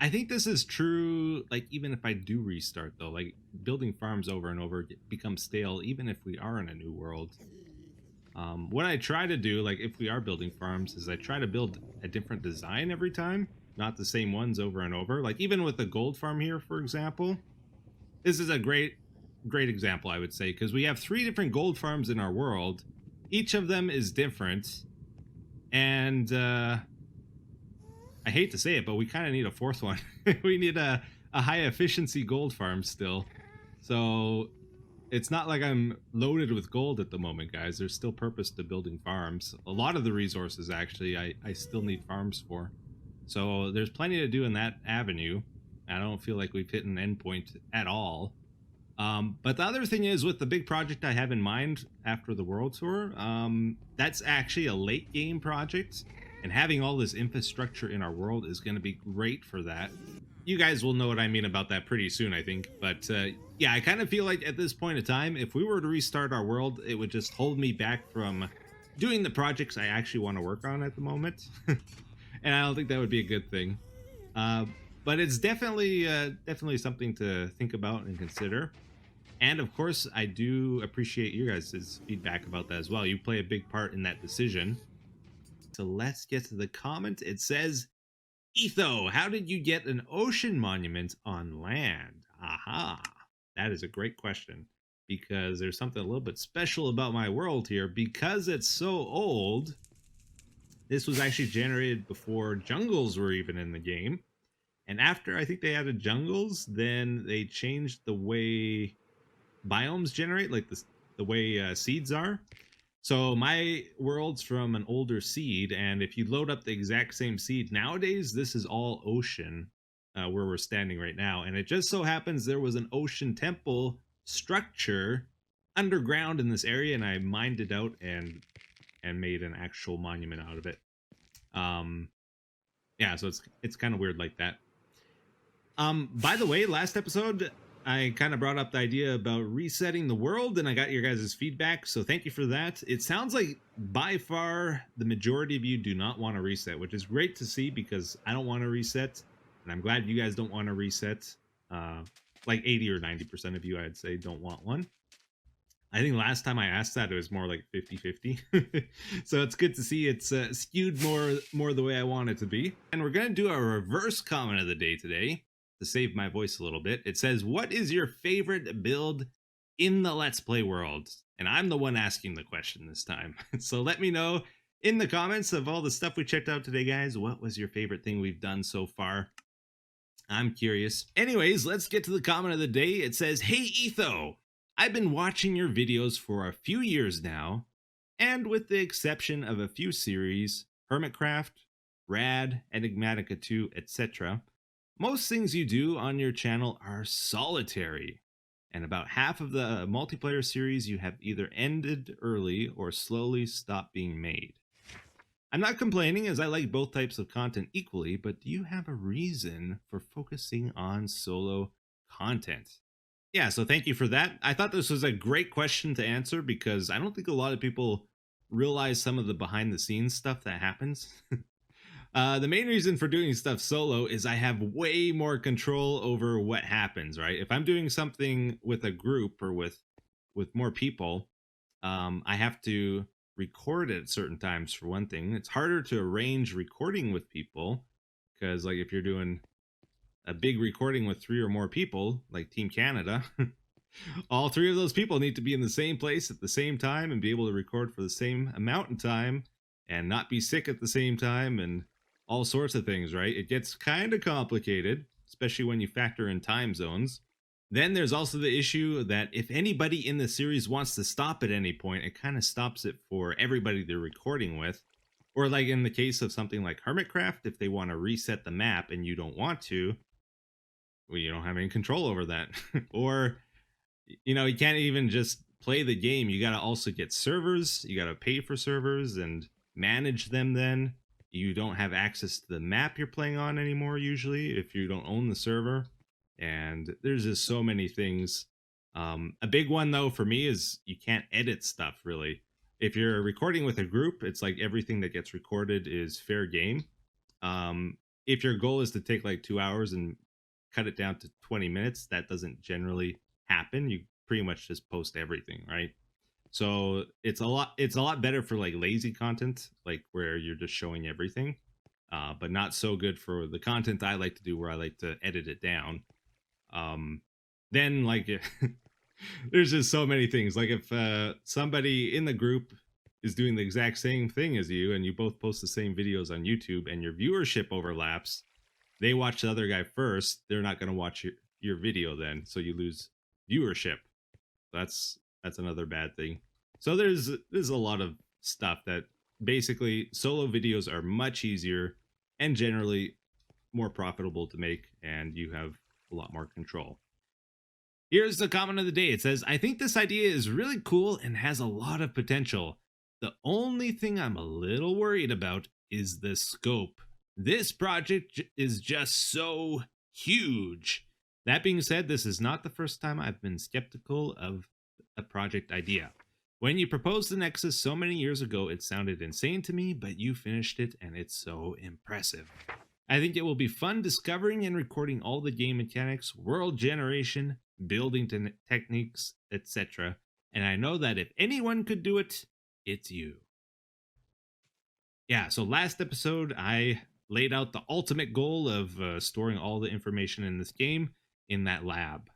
I think this is true, like, even if I do restart, though. Like, building farms over and over becomes stale, even if we are in a new world. What I try to do, like, if we are building farms, is I try to build a different design every time, not the same ones over and over. Like, even with the gold farm here, for example, this is a great example, I would say, because we have 3 different gold farms in our world. Each of them is different, and, I hate to say it, but we kind of need a 4th one. We need a high efficiency gold farm still. So it's not like I'm loaded with gold at the moment, guys. There's still purpose to building farms. A lot of the resources, actually, I still need farms for. So there's plenty to do in that avenue. I don't feel like we've hit an endpoint at all. But the other thing is, with the big project I have in mind after the World Tour, that's actually a late game project. And having all this infrastructure in our world is going to be great for that. You guys will know what I mean about that pretty soon, I think. But yeah, I kind of feel like at this point in time, if we were to restart our world, it would just hold me back from doing the projects I actually want to work on at the moment. And I don't think that would be a good thing. But it's definitely something to think about and consider. And of course, I do appreciate you guys' feedback about that as well. You play a big part in that decision. So let's get to the comment. It says, Etho, how did you get an ocean monument on land? Aha, that is a great question. because there's something a little bit special about my world here. Because it's so old, this was actually generated before jungles were even in the game. And after I think they added jungles, then they changed the way biomes generate, like the way seeds are. So my world's from an older seed, and if you load up the exact same seed nowadays, this is all ocean where we're standing right now. And it just so happens there was an ocean temple structure underground in this area, and I mined it out and made an actual monument out of it. Yeah, so it's kind of weird like that. By the way, last episode I kind of brought up the idea about resetting the world, and I got your guys' feedback, so thank you for that. It sounds like by far the majority of you do not want to reset, which is great to see because I don't want to reset, and I'm glad you guys don't want to reset. Like 80 or 90% of you, I'd say, don't want one. I think last time I asked that, it was more like 50-50. So it's good to see it's skewed more the way I want it to be. And we're going to do a reverse comment of the day today to save my voice a little bit. It says, what is your favorite build in the Let's Play world? And I'm the one asking the question this time. So let me know in the comments of all the stuff we checked out today, guys. What was your favorite thing we've done so far? I'm curious. Anyways, let's get to the comment of the day. It says, hey, Etho. I've been watching your videos for a few years now, and with the exception of a few series, Hermitcraft, Rad, Enigmatica 2, etc., most things you do on your channel are solitary, and about half of the multiplayer series you have either ended early or slowly stopped being made. I'm not complaining, as I like both types of content equally, but do you have a reason for focusing on solo content? Yeah, so thank you for that. I thought this was a great question to answer because I don't think a lot of people realize some of the behind the scenes stuff that happens. The main reason for doing stuff solo is I have way more control over what happens, right? If I'm doing something with a group or with more people, I have to record at certain times for one thing. It's harder to arrange recording with people because, like, if you're doing a big recording with 3 or more people, like Team Canada, all 3 of those people need to be in the same place at the same time and be able to record for the same amount of time and not be sick at the same time and all sorts of things, right? It gets kind of complicated, especially when you factor in time zones. Then there's also the issue that if anybody in the series wants to stop at any point, it kind of stops it for everybody they're recording with. Or like in the case of something like Hermitcraft, if they want to reset the map and you don't want to, well, you don't have any control over that. Or, you know, you can't even just play the game. You got to also get servers. You got to pay for servers and manage them then. You don't have access to the map you're playing on anymore, usually, if you don't own the server. And there's just so many things. A big one, though, for me is you can't edit stuff, really. If you're recording with a group, it's like everything that gets recorded is fair game. If your goal is to take like 2 hours and cut it down to 20 minutes, that doesn't generally happen. You pretty much just post everything, right? So it's a lot better for like lazy content, like where you're just showing everything, but not so good for the content I like to do, where I like to edit it down. Then like there's just so many things. Like if somebody in the group is doing the exact same thing as you and you both post the same videos on YouTube and your viewership overlaps, they watch the other guy first, they're not going to watch your video then, so you lose viewership. That's another bad thing. So there's a lot of stuff that basically solo videos are much easier and generally more profitable to make, and you have a lot more control. Here's the comment of the day. It says, I think this idea is really cool and has a lot of potential. The only thing I'm a little worried about is the scope. This project is just so huge. That being said, this is not the first time I've been skeptical of a project idea. When you proposed the Nexus so many years ago, it sounded insane to me, but you finished it and it's so impressive. I think it will be fun discovering and recording all the game mechanics, world generation, building techniques, etc. And I know that if anyone could do it, it's you. Yeah, so last episode, I laid out the ultimate goal of storing all the information in this game in that lab.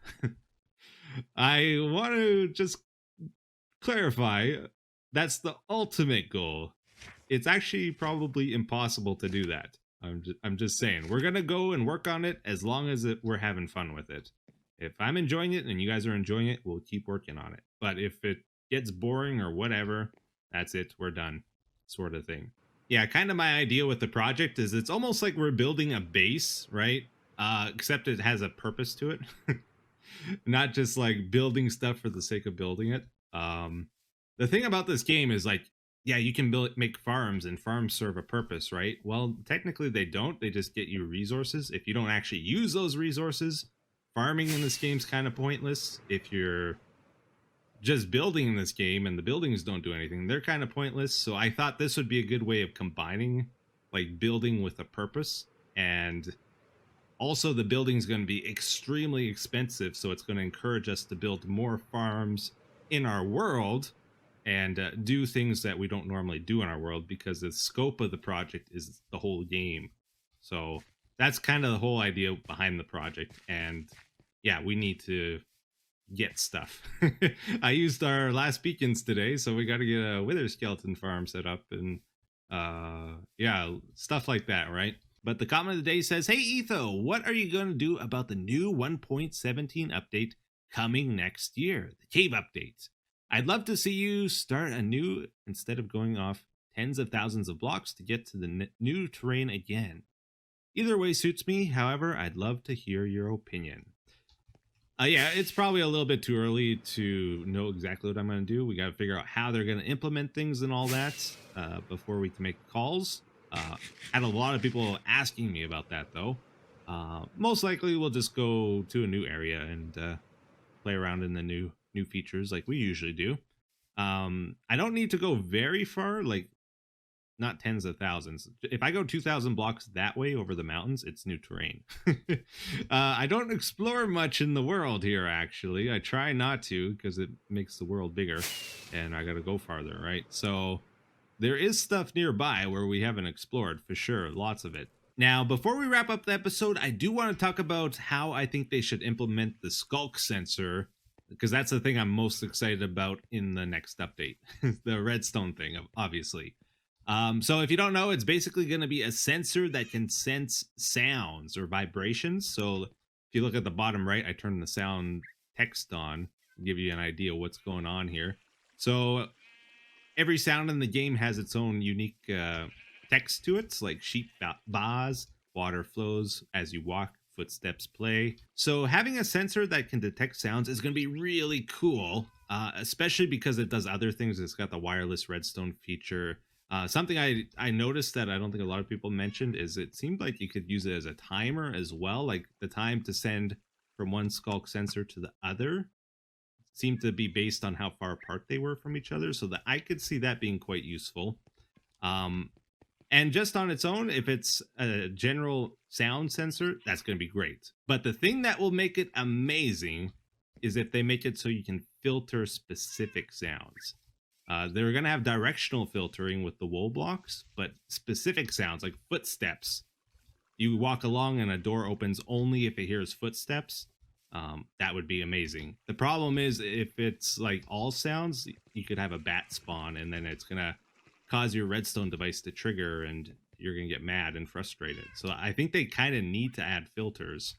I want to just clarify that's the ultimate goal. It's actually probably impossible to do that. I'm just saying we're gonna go and work on it as long as we're having fun with it. If I'm enjoying it and you guys are enjoying it, we'll keep working on it. But if it gets boring or whatever, that's it. We're done, sort of thing. Yeah, kind of my idea with the project is it's almost like we're building a base, right? Except it has a purpose to it, not just like building stuff for the sake of building it. The thing about this game is like, yeah, you can make farms, and farms serve a purpose, right? Well, technically they don't. They just get you resources. If you don't actually use those resources, farming in this game's kind of pointless. If you're just building in this game and the buildings don't do anything, they're kind of pointless. So I thought this would be a good way of combining like building with a purpose. And also the building's going to be extremely expensive, so it's going to encourage us to build more farms in our world and do things that we don't normally do in our world, because the scope of the project is the whole game. So that's kind of the whole idea behind the project. And yeah, we need to get stuff. I used our last beacons today, so we got to get a wither skeleton farm set up, and yeah, stuff like that, right? But the comment of the day says, hey Etho, what are you going to do about the new 1.17 update coming next year, the cave update? I'd love to see you start anew instead of going off tens of thousands of blocks to get to the new terrain again. Either way suits me. However, I'd love to hear your opinion. Yeah, it's probably a little bit too early to know exactly what I'm going to do. We got to figure out how they're going to implement things and all that before we can make calls. Had a lot of people asking me about that, though. Most likely, we'll just go to a new area and play around in the new features like we usually do. I don't need to go very far, like not tens of thousands. If I go 2,000 blocks that way over the mountains, it's new terrain. I don't explore much in the world here, actually. I try not to because it makes the world bigger and I got to go farther, right? So there is stuff nearby where we haven't explored, for sure. Lots of it. Now, before we wrap up the episode, I do want to talk about how I think they should implement the Skulk Sensor, because that's the thing I'm most excited about in the next update. The redstone thing, obviously. So if you don't know, it's basically going to be a sensor that can sense sounds or vibrations. So if you look at the bottom right, I turned the sound text on to give you an idea what's going on here. So every sound in the game has its own unique text to it, like sheep baas, water flows as you walk, footsteps play. So having a sensor that can detect sounds is going to be really cool, especially because it does other things. It's got the wireless redstone feature. Something I noticed that I don't think a lot of people mentioned is it seemed like you could use it as a timer as well, like the time to send from one Skulk sensor to the other seemed to be based on how far apart they were from each other, so that I could see that being quite useful. And just on its own, if it's a general sound sensor, that's going to be great. But the thing that will make it amazing is if they make it so you can filter specific sounds. They're going to have directional filtering with the wool blocks, but specific sounds like footsteps. You walk along and a door opens only if it hears footsteps. That would be amazing. The problem is if it's like all sounds, you could have a bat spawn and then it's going to cause your redstone device to trigger and you're going to get mad and frustrated. So I think they kind of need to add filters.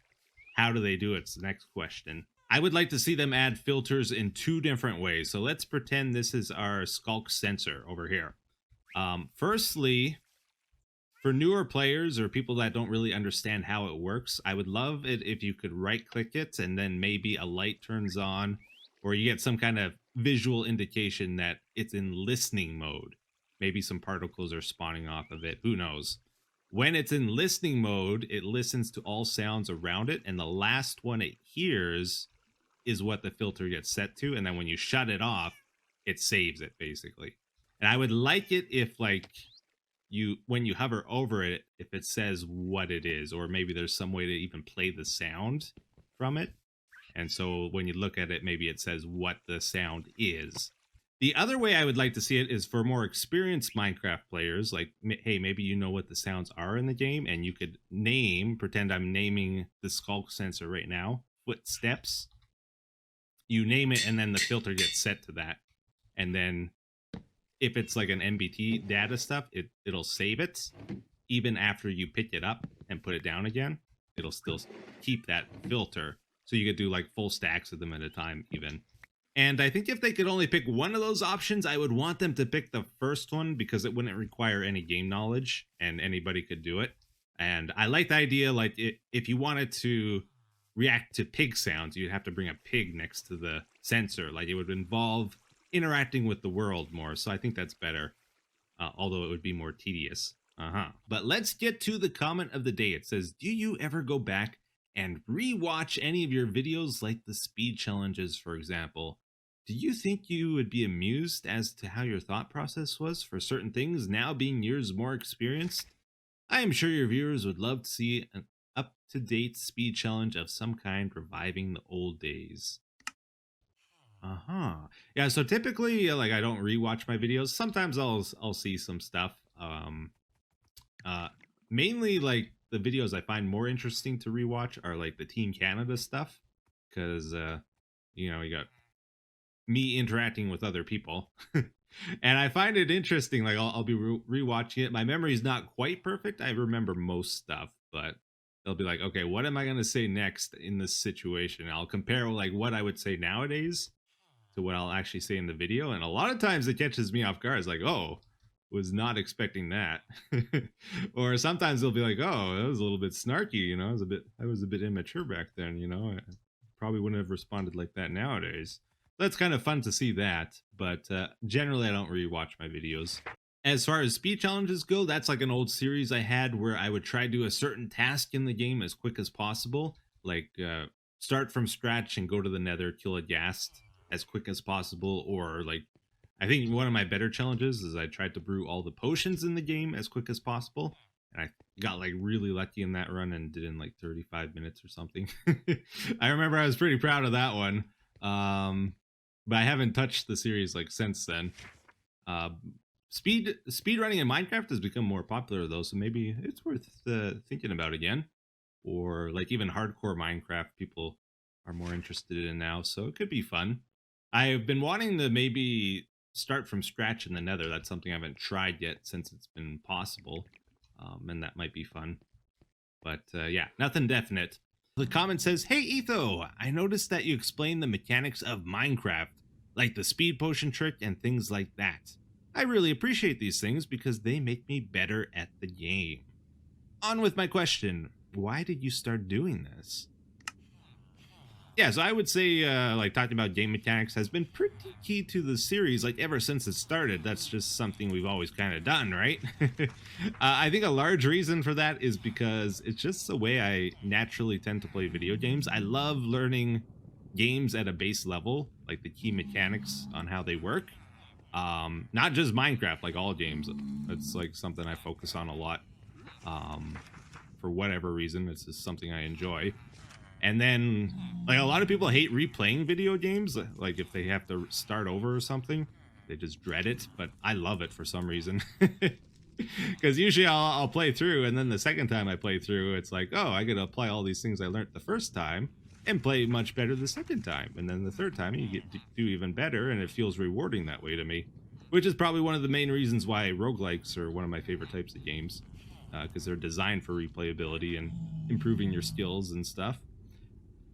How do they do it? It's the next question. I would like to see them add filters in two different ways. So let's pretend this is our Skulk Sensor over here. Firstly, for newer players or people that don't really understand how it works, I would love it if you could right-click it and then maybe a light turns on or you get some kind of visual indication that it's in listening mode. Maybe some particles are spawning off of it. Who knows? When it's in listening mode, it listens to all sounds around it, and the last one it hears is what the filter gets set to, and then when you shut it off, it saves it, basically. And I would like it if, like, when you hover over it, if it says what it is, or maybe there's some way to even play the sound from it. And so when you look at it, maybe it says what the sound is. The other way I would like to see it is for more experienced Minecraft players, like, hey, maybe you know what the sounds are in the game, and you could pretend I'm naming the Skulk Sensor right now, footsteps. you name it, and then the filter gets set to that. And then if it's like an MBT data stuff, it'll save it even after you pick it up and put it down again. It'll still keep that filter, so you could do like full stacks of them at a time even. And I think if they could only pick one of those options, I would want them to pick the first one, because it wouldn't require any game knowledge and anybody could do it. And I like the idea, like if you wanted to react to pig sounds, you'd have to bring a pig next to the sensor. Like it would involve interacting with the world more. So I think that's better, although it would be more tedious. But let's get to the comment of the day. It says, do you ever go back and rewatch any of your videos, like the speed challenges, for example? Do you think you would be amused as to how your thought process was for certain things now being years more experienced? I am sure your viewers would love to see an up-to-date speed challenge of some kind reviving the old days. Yeah, so typically, like, I don't rewatch my videos. Sometimes I'll see some stuff. Mainly, like, the videos I find more interesting to rewatch are like the Team Canada stuff, because you know, you got me interacting with other people. And I find it interesting. Like I'll be rewatching it. My memory is not quite perfect. I remember most stuff, but they'll be like, okay, what am I going to say next in this situation? I'll compare like what I would say nowadays to what I'll actually say in the video. And a lot of times it catches me off guard. It's like, oh, was not expecting that. Or sometimes they'll be like, oh, that was a little bit snarky, you know, I was a bit immature back then, you know, I probably wouldn't have responded like that nowadays. That's kind of fun to see that, but generally I don't rewatch my videos. As far as speed challenges go, that's like an old series I had where I would try to do a certain task in the game as quick as possible, like start from scratch and go to the nether, kill a ghast as quick as possible. Or like, I think one of my better challenges is I tried to brew all the potions in the game as quick as possible, and I got like really lucky in that run and did it in like 35 minutes or something. I remember I was pretty proud of that one. But I haven't touched the series like since then. Speed running in Minecraft has become more popular though, so maybe it's worth thinking about again. Or like even hardcore Minecraft people are more interested in now, so it could be fun. I've been wanting to maybe start from scratch in the nether. That's something I haven't tried yet since it's been possible, and that might be fun. But yeah, nothing definite. The comment says, hey Etho, I noticed that you explained the mechanics of Minecraft, like the speed potion trick and things like that. I really appreciate these things because they make me better at the game. On with my question, why did you start doing this? Yeah, so I would say, like, talking about game mechanics has been pretty key to the series, like, ever since it started. That's just something we've always kind of done, right? I think a large reason for that is because it's just the way I naturally tend to play video games. I love learning games at a base level, like the key mechanics on how they work. Not just Minecraft, like all games. It's like something I focus on a lot. For whatever reason, it's just something I enjoy. And then, like, a lot of people hate replaying video games, like if they have to start over or something, they just dread it, but I love it for some reason. Because usually I'll play through, and then the second time I play through, it's like, oh, I gotta apply all these things I learned the first time and play much better the second time. And then the third time you get to do even better, and it feels rewarding that way to me. Which is probably one of the main reasons why roguelikes are one of my favorite types of games, because they're designed for replayability and improving your skills and stuff.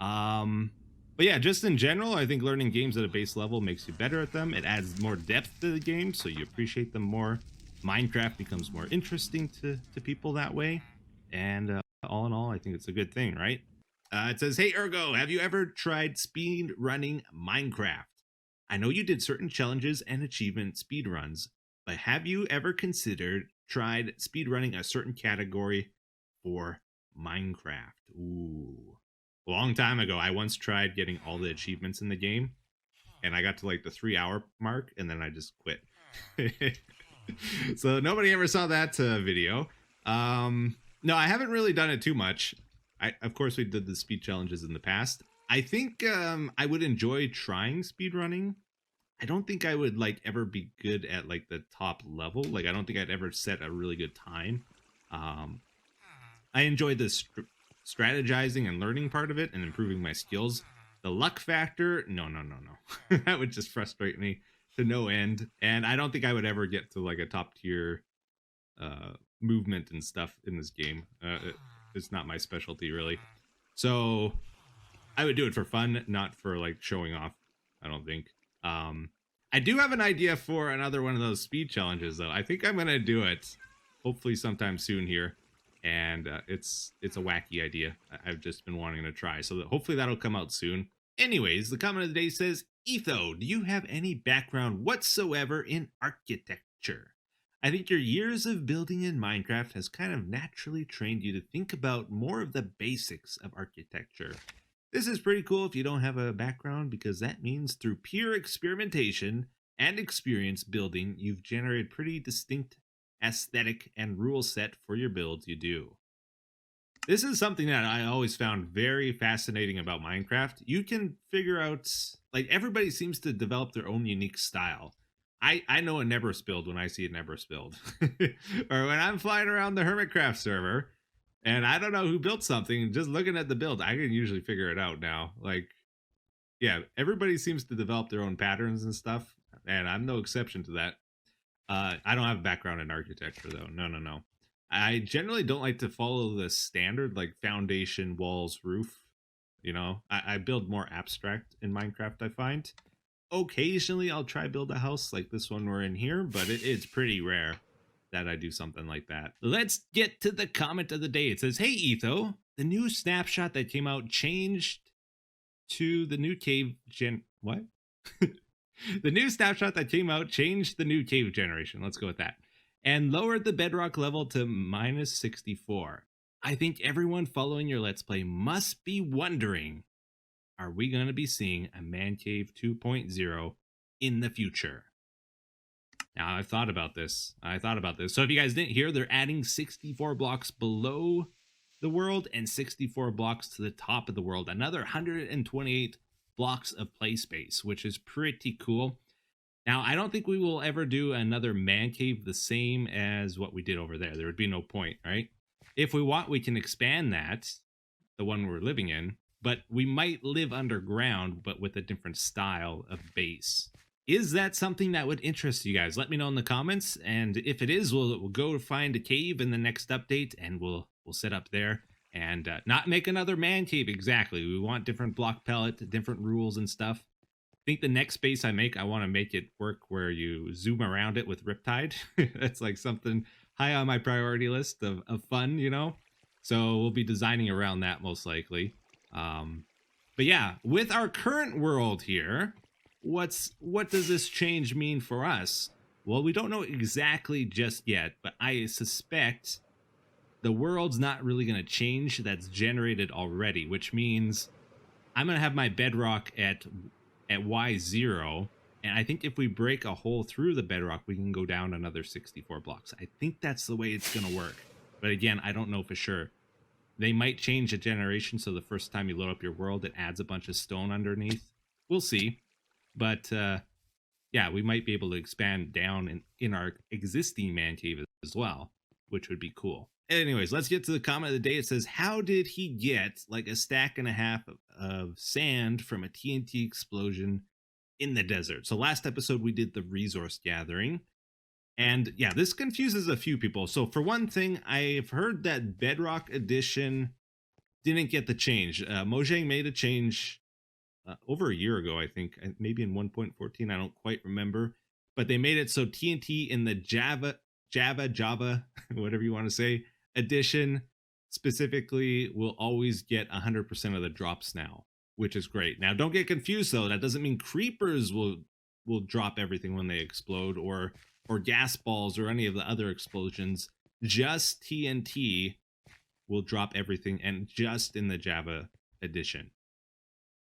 But yeah, just in general, I think learning games at a base level makes you better at them. It adds more depth to the game, so you appreciate them more. Minecraft becomes more interesting to people that way. And all in all, I think it's a good thing, right? It says, hey Ergo, have you ever tried speed running Minecraft? I know you did certain challenges and achievement speed runs, but have you ever tried speed running a certain category for Minecraft? Ooh. A long time ago, I once tried getting all the achievements in the game, and I got to like the 3-hour mark, and then I just quit. So nobody ever saw that video. No, I haven't really done it too much. Of course, we did the speed challenges in the past. I think I would enjoy trying speed running. I don't think I would like ever be good at like the top level. Like, I don't think I'd ever set a really good time. I enjoy this strategizing and learning part of it and improving my skills. The luck factor, no. That would just frustrate me to no end. And I don't think I would ever get to like a top tier movement and stuff in this game. It's not my specialty really. So I would do it for fun, not for like showing off. I don't think. I do have an idea for another one of those speed challenges though. I think I'm gonna do it, hopefully sometime soon here. And it's a wacky idea I've just been wanting to try. So hopefully that'll come out soon. Anyways, the comment of the day says, Etho, do you have any background whatsoever in architecture? I think your years of building in Minecraft has kind of naturally trained you to think about more of the basics of architecture. This is pretty cool if you don't have a background, because that means through pure experimentation and experience building, you've generated pretty distinct aesthetic and rule set for your builds you do. This is something that I always found very fascinating about Minecraft. You can figure out, like, everybody seems to develop their own unique style. I know a Nebris build when I see a Nebris build. Or when I'm flying around the Hermitcraft server and I don't know who built something, just looking at the build, I can usually figure it out now. Like, yeah, everybody seems to develop their own patterns and stuff, and I'm no exception to that. I don't have a background in architecture, though. No. I generally don't like to follow the standard, like foundation, walls, roof. You know, I build more abstract in Minecraft, I find. Occasionally, I'll try build a house like this one we're in here, but it's pretty rare that I do something like that. Let's get to the comment of the day. It says, hey, Etho, the new snapshot that came out changed to the new cave what? The new snapshot that came out changed the new cave generation. Let's go with that. And lowered the bedrock level to minus 64. I think everyone following your Let's Play must be wondering, are we going to be seeing a Man Cave 2.0 in the future? Now, I've thought about this. So if you guys didn't hear, they're adding 64 blocks below the world and 64 blocks to the top of the world. Another 128 blocks of play space, which is pretty cool. Now, I don't think we will ever do another man cave the same as what we did over there. There would be no point, right? If we want, we can expand that, the one we're living in, but we might live underground, but with a different style of base. Is that something that would interest you guys? Let me know in the comments, and if it is, we'll go find a cave in the next update, and we'll set up there. And not make another man cave exactly. We want different block palette, different rules and stuff. I think the next base I make, I want to make it work where you zoom around it with Riptide. That's like something high on my priority list of fun, you know? So we'll be designing around that most likely. But yeah, with our current world here, what does this change mean for us? Well, we don't know exactly just yet, but I suspect the world's not really going to change. That's generated already, which means I'm going to have my bedrock at Y0, and I think if we break a hole through the bedrock, we can go down another 64 blocks. I think that's the way it's going to work. But again, I don't know for sure. They might change a generation, so the first time you load up your world, it adds a bunch of stone underneath. We'll see. But yeah, we might be able to expand down in our existing man cave as well, which would be cool. Anyways, let's get to the comment of the day. It says, how did he get like a stack and a half of sand from a TNT explosion in the desert? So last episode we did the resource gathering. And yeah, this confuses a few people. So for one thing, I've heard that Bedrock Edition didn't get the change. Mojang made a change over a year ago, I think, maybe in 1.14. I don't quite remember. But they made it so TNT in the Java, whatever you want to say, edition specifically will always get 100% of the drops now, which is great. Now, don't get confused though. That doesn't mean creepers will drop everything when they explode, or gas balls or any of the other explosions. Just TNT will drop everything, and just in the Java edition.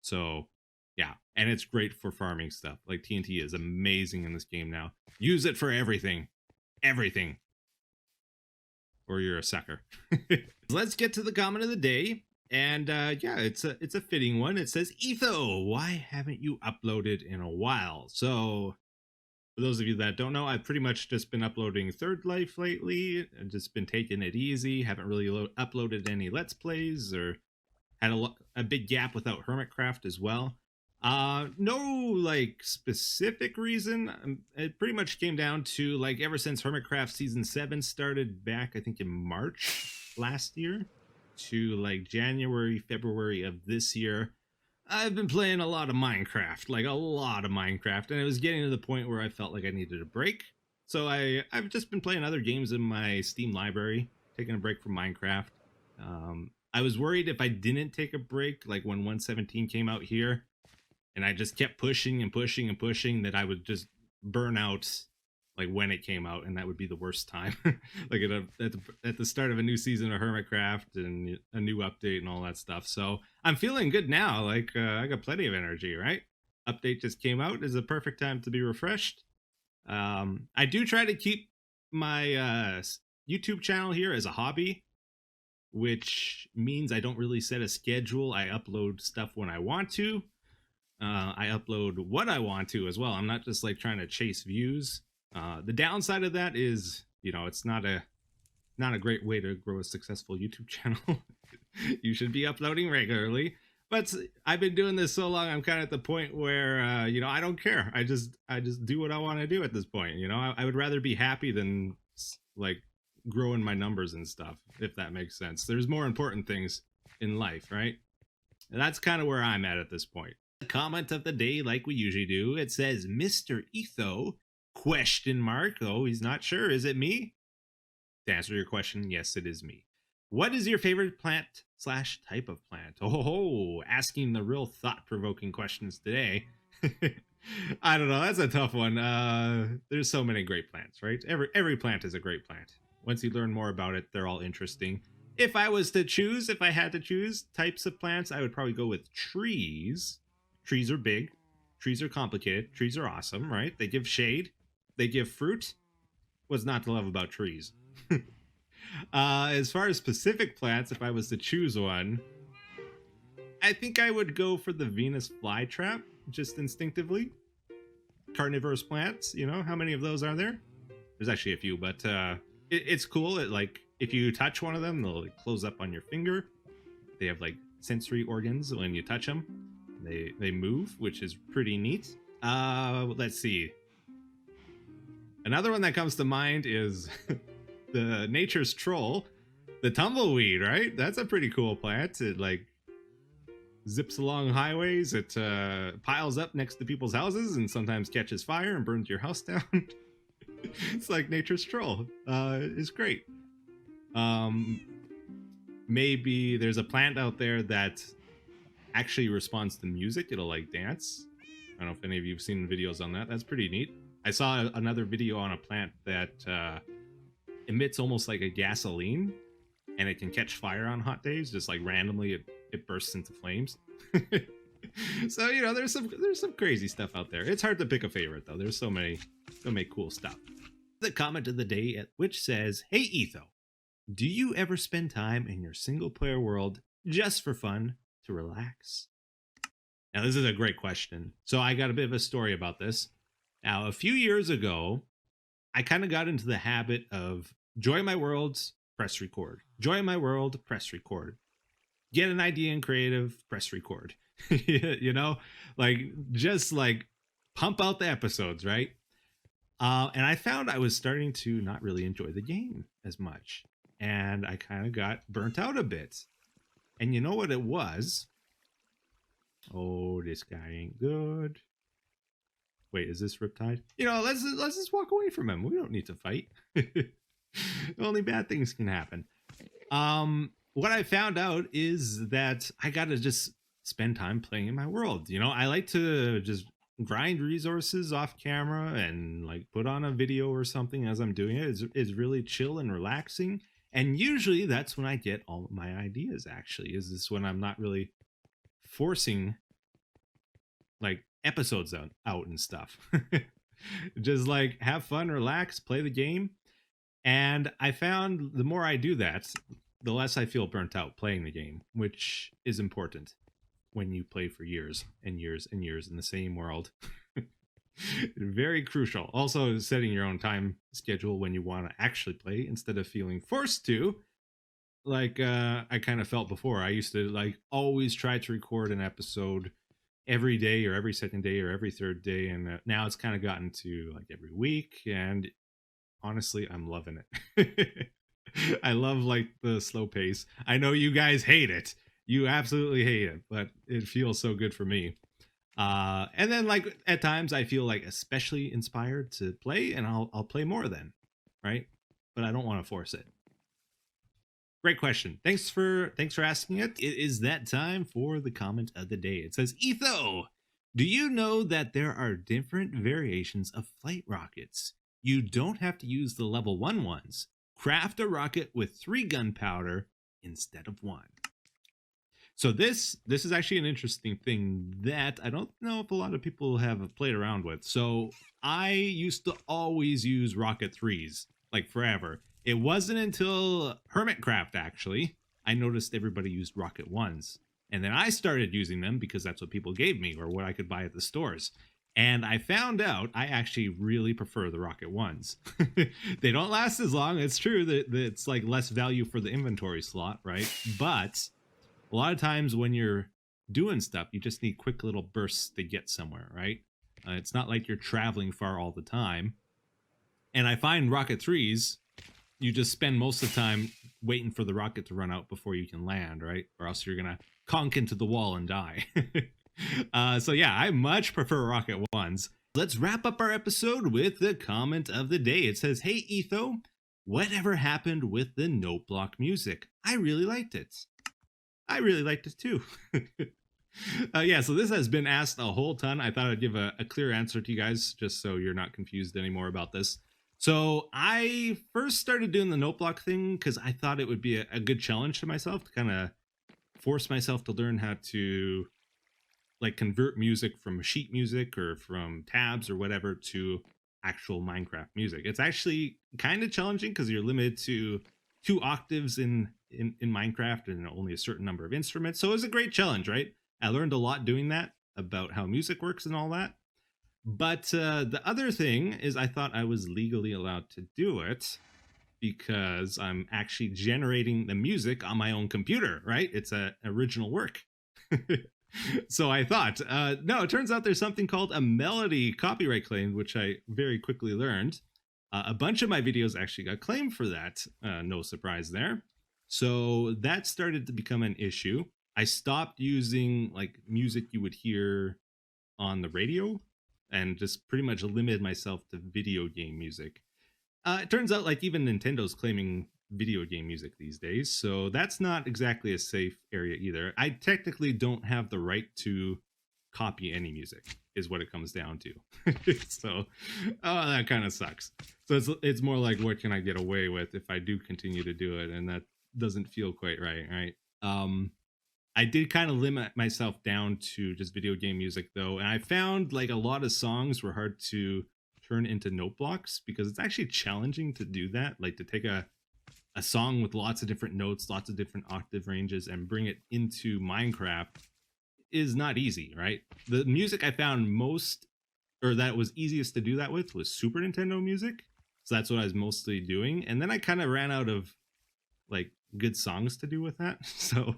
So yeah, and it's great for farming stuff. Like TNT is amazing in this game now. Use it for everything. Or you're a sucker. Let's get to the comment of the day. And yeah, it's a fitting one. It says, Etho, why haven't you uploaded in a while? So for those of you that don't know, I've pretty much just been uploading Third Life lately. I've just been taking it easy. Haven't really uploaded any Let's Plays or Had a big gap without Hermitcraft as well. No like specific reason. It pretty much came down to like ever since Hermitcraft season 7 started back, I think in March last year, to like January, February of this year, I've been playing a lot of Minecraft, like a lot of Minecraft, and it was getting to the point where I felt like I needed a break. So I've just been playing other games in my Steam library, taking a break from Minecraft. I was worried if I didn't take a break, like when 117 came out here, and I just kept pushing and pushing and pushing, that I would just burn out like when it came out, and that would be the worst time. Like at the start of a new season of Hermitcraft and a new update and all that stuff. So I'm feeling good now. Like I got plenty of energy, right? Update just came out, is a perfect time to be refreshed. I do try to keep my YouTube channel here as a hobby, which means I don't really set a schedule. I upload stuff when I want to. I upload what I want to as well. I'm not just like trying to chase views. The downside of that is, it's not a great way to grow a successful YouTube channel. You should be uploading regularly. But I've been doing this so long, I'm kind of at the point where, I don't care. I just do what I want to do at this point. I would rather be happy than like growing my numbers and stuff, if that makes sense. There's more important things in life, right? And that's kind of where I'm at this point. The comment of the day, like we usually do, it says, Mr. Etho, ? Oh, he's not sure. Is it me? To answer your question, yes, it is me. What is your favorite plant / type of plant? Oh, asking the real thought-provoking questions today. I don't know. That's a tough one. There's so many great plants, right? Every plant is a great plant. Once you learn more about it, they're all interesting. If I had to choose types of plants, I would probably go with trees. Trees are big. Trees are complicated. Trees are awesome, right? They give shade. They give fruit. What's not to love about trees? As far as specific plants, if I was to choose one, I think I would go for the Venus flytrap, just instinctively. Carnivorous plants, how many of those are there? There's actually a few, but it's cool. It like if you touch one of them, they'll like, close up on your finger. They have like sensory organs when you touch them. They move, which is pretty neat. Let's see. Another one that comes to mind is the nature's troll, the tumbleweed, right? That's a pretty cool plant. It like zips along highways. It piles up next to people's houses and sometimes catches fire and burns your house down. It's like nature's troll. It's great. Maybe there's a plant out there that actually responds to music. It'll like dance. I don't know if any of you have seen videos on that. That's pretty neat. I saw another video on a plant that emits almost like a gasoline, and it can catch fire on hot days. Just like randomly it bursts into flames. So there's some crazy stuff out there. It's hard to pick a favorite though. There's so many cool stuff. The comment of the day, which says, "Hey Etho, do you ever spend time in your single player world just for fun, to relax?" Now, this is a great question. So I got a bit of a story about this. Now, a few years ago, I kind of got into the habit of join my worlds, press record. Join my world, press record. Get an idea in creative, press record. Like just like pump out the episodes, right? And I found I was starting to not really enjoy the game as much. And I kind of got burnt out a bit. And you know what it was? Oh, this guy ain't good. Wait, is this Riptide? Let's just walk away from him. We don't need to fight. Only bad things can happen. What I found out is that I gotta just spend time playing in my world. I like to just grind resources off camera and like put on a video or something as I'm doing it. It's really chill and relaxing. And usually that's when I get all of my ideas, actually. Is this when I'm not really forcing like episodes out and stuff. Just like have fun, relax, play the game. And I found the more I do that, the less I feel burnt out playing the game, which is important when you play for years and years and years in the same world. Very crucial. Also, setting your own time schedule when you want to actually play instead of feeling forced to. like I kind of felt before. I used to like always try to record an episode every day or every second day or every third day, and now it's kind of gotten to like every week, and honestly, I'm loving it. I love like the slow pace. I know you guys hate it. You absolutely hate it, but it feels so good for me. And then like at times I feel like especially inspired to play, and I'll play more then, right? But I don't want to force it. Great question. Thanks for asking it. It is that time for the comment of the day. It says, Etho, do you know that there are different variations of flight rockets? You don't have to use the level 1 ones. Craft a rocket with 3 gunpowder instead of 1. So this is actually an interesting thing that I don't know if a lot of people have played around with. So I used to always use rocket 3s, like forever. It wasn't until Hermitcraft, actually, I noticed everybody used rocket 1s. And then I started using them because that's what people gave me or what I could buy at the stores. And I found out I actually really prefer the rocket 1s. They don't last as long. It's true that it's like less value for the inventory slot, right? But a lot of times when you're doing stuff, you just need quick little bursts to get somewhere, right? It's not like you're traveling far all the time. And I find rocket 3s, you just spend most of the time waiting for the rocket to run out before you can land, right? Or else you're going to conk into the wall and die. So yeah, I much prefer rocket 1s. Let's wrap up our episode with the comment of the day. It says, hey, Etho, whatever happened with the note block music? I really liked it. I really liked it too. Yeah, so this has been asked a whole ton. I thought I'd give a clear answer to you guys just so you're not confused anymore about this. So I first started doing the note block thing because I thought it would be a good challenge to myself to kind of force myself to learn how to like convert music from sheet music or from tabs or whatever to actual Minecraft music. It's actually kind of challenging because you're limited to 2 octaves in Minecraft and only a certain number of instruments. So it was a great challenge, right? I learned a lot doing that about how music works and all that. But the other thing is I thought I was legally allowed to do it because I'm actually generating the music on my own computer, right? It's an original work. So I thought, no, it turns out there's something called a melody copyright claim, which I very quickly learned. A bunch of my videos actually got claimed for that. No surprise there. So that started to become an issue. I stopped using like music you would hear on the radio and just pretty much limited myself to video game music. It turns out like even Nintendo's claiming video game music these days, so that's not exactly a safe area either. I technically don't have the right to copy any music is what it comes down to. So that kind of sucks. So it's more like what can I get away with if I do continue to do it, and that doesn't feel quite right. I did kind of limit myself down to just video game music though, and I found like a lot of songs were hard to turn into note blocks because it's actually challenging to do that, like to take a song with lots of different notes, lots of different octave ranges, and bring it into Minecraft is not easy, right? The music I found most, or that was easiest to do that with, was Super Nintendo music. So that's what I was mostly doing. And then I kind of ran out of like good songs to do with that. So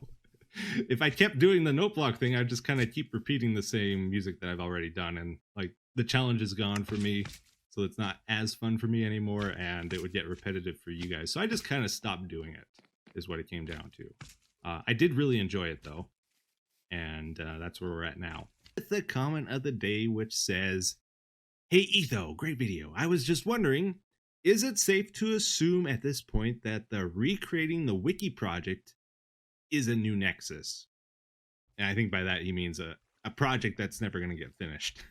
if I kept doing the note block thing, I'd just kind of keep repeating the same music that I've already done. And like the challenge is gone for me. So it's not as fun for me anymore, and it would get repetitive for you guys. So I just kind of stopped doing it, is what it came down to. I did really enjoy it, though, and that's where we're at now. The comment of the day, which says, hey, Etho, great video. I was just wondering, is it safe to assume at this point that the Recreating the Wiki project is a new Nexus? And I think by that he means a project that's never going to get finished.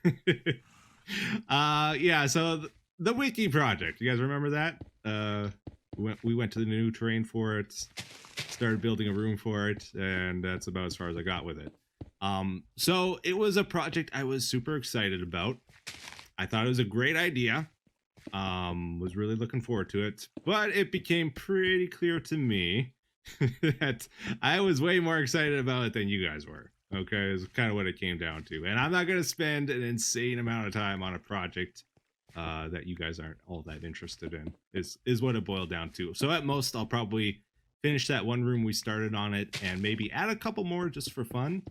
Yeah, so the wiki project, you guys remember that? We went to the new terrain for it, started building a room for it, and that's about as far as I got with it. So it was a project I was super excited about. I thought it was a great idea. Was really looking forward to it, but it became pretty clear to me that I was way more excited about it than you guys were. Okay, is kind of what it came down to. And I'm not going to spend an insane amount of time on a project that you guys aren't all that interested in, is what it boiled down to. So at most, I'll probably finish that one room we started on it, and maybe add a couple more just for fun.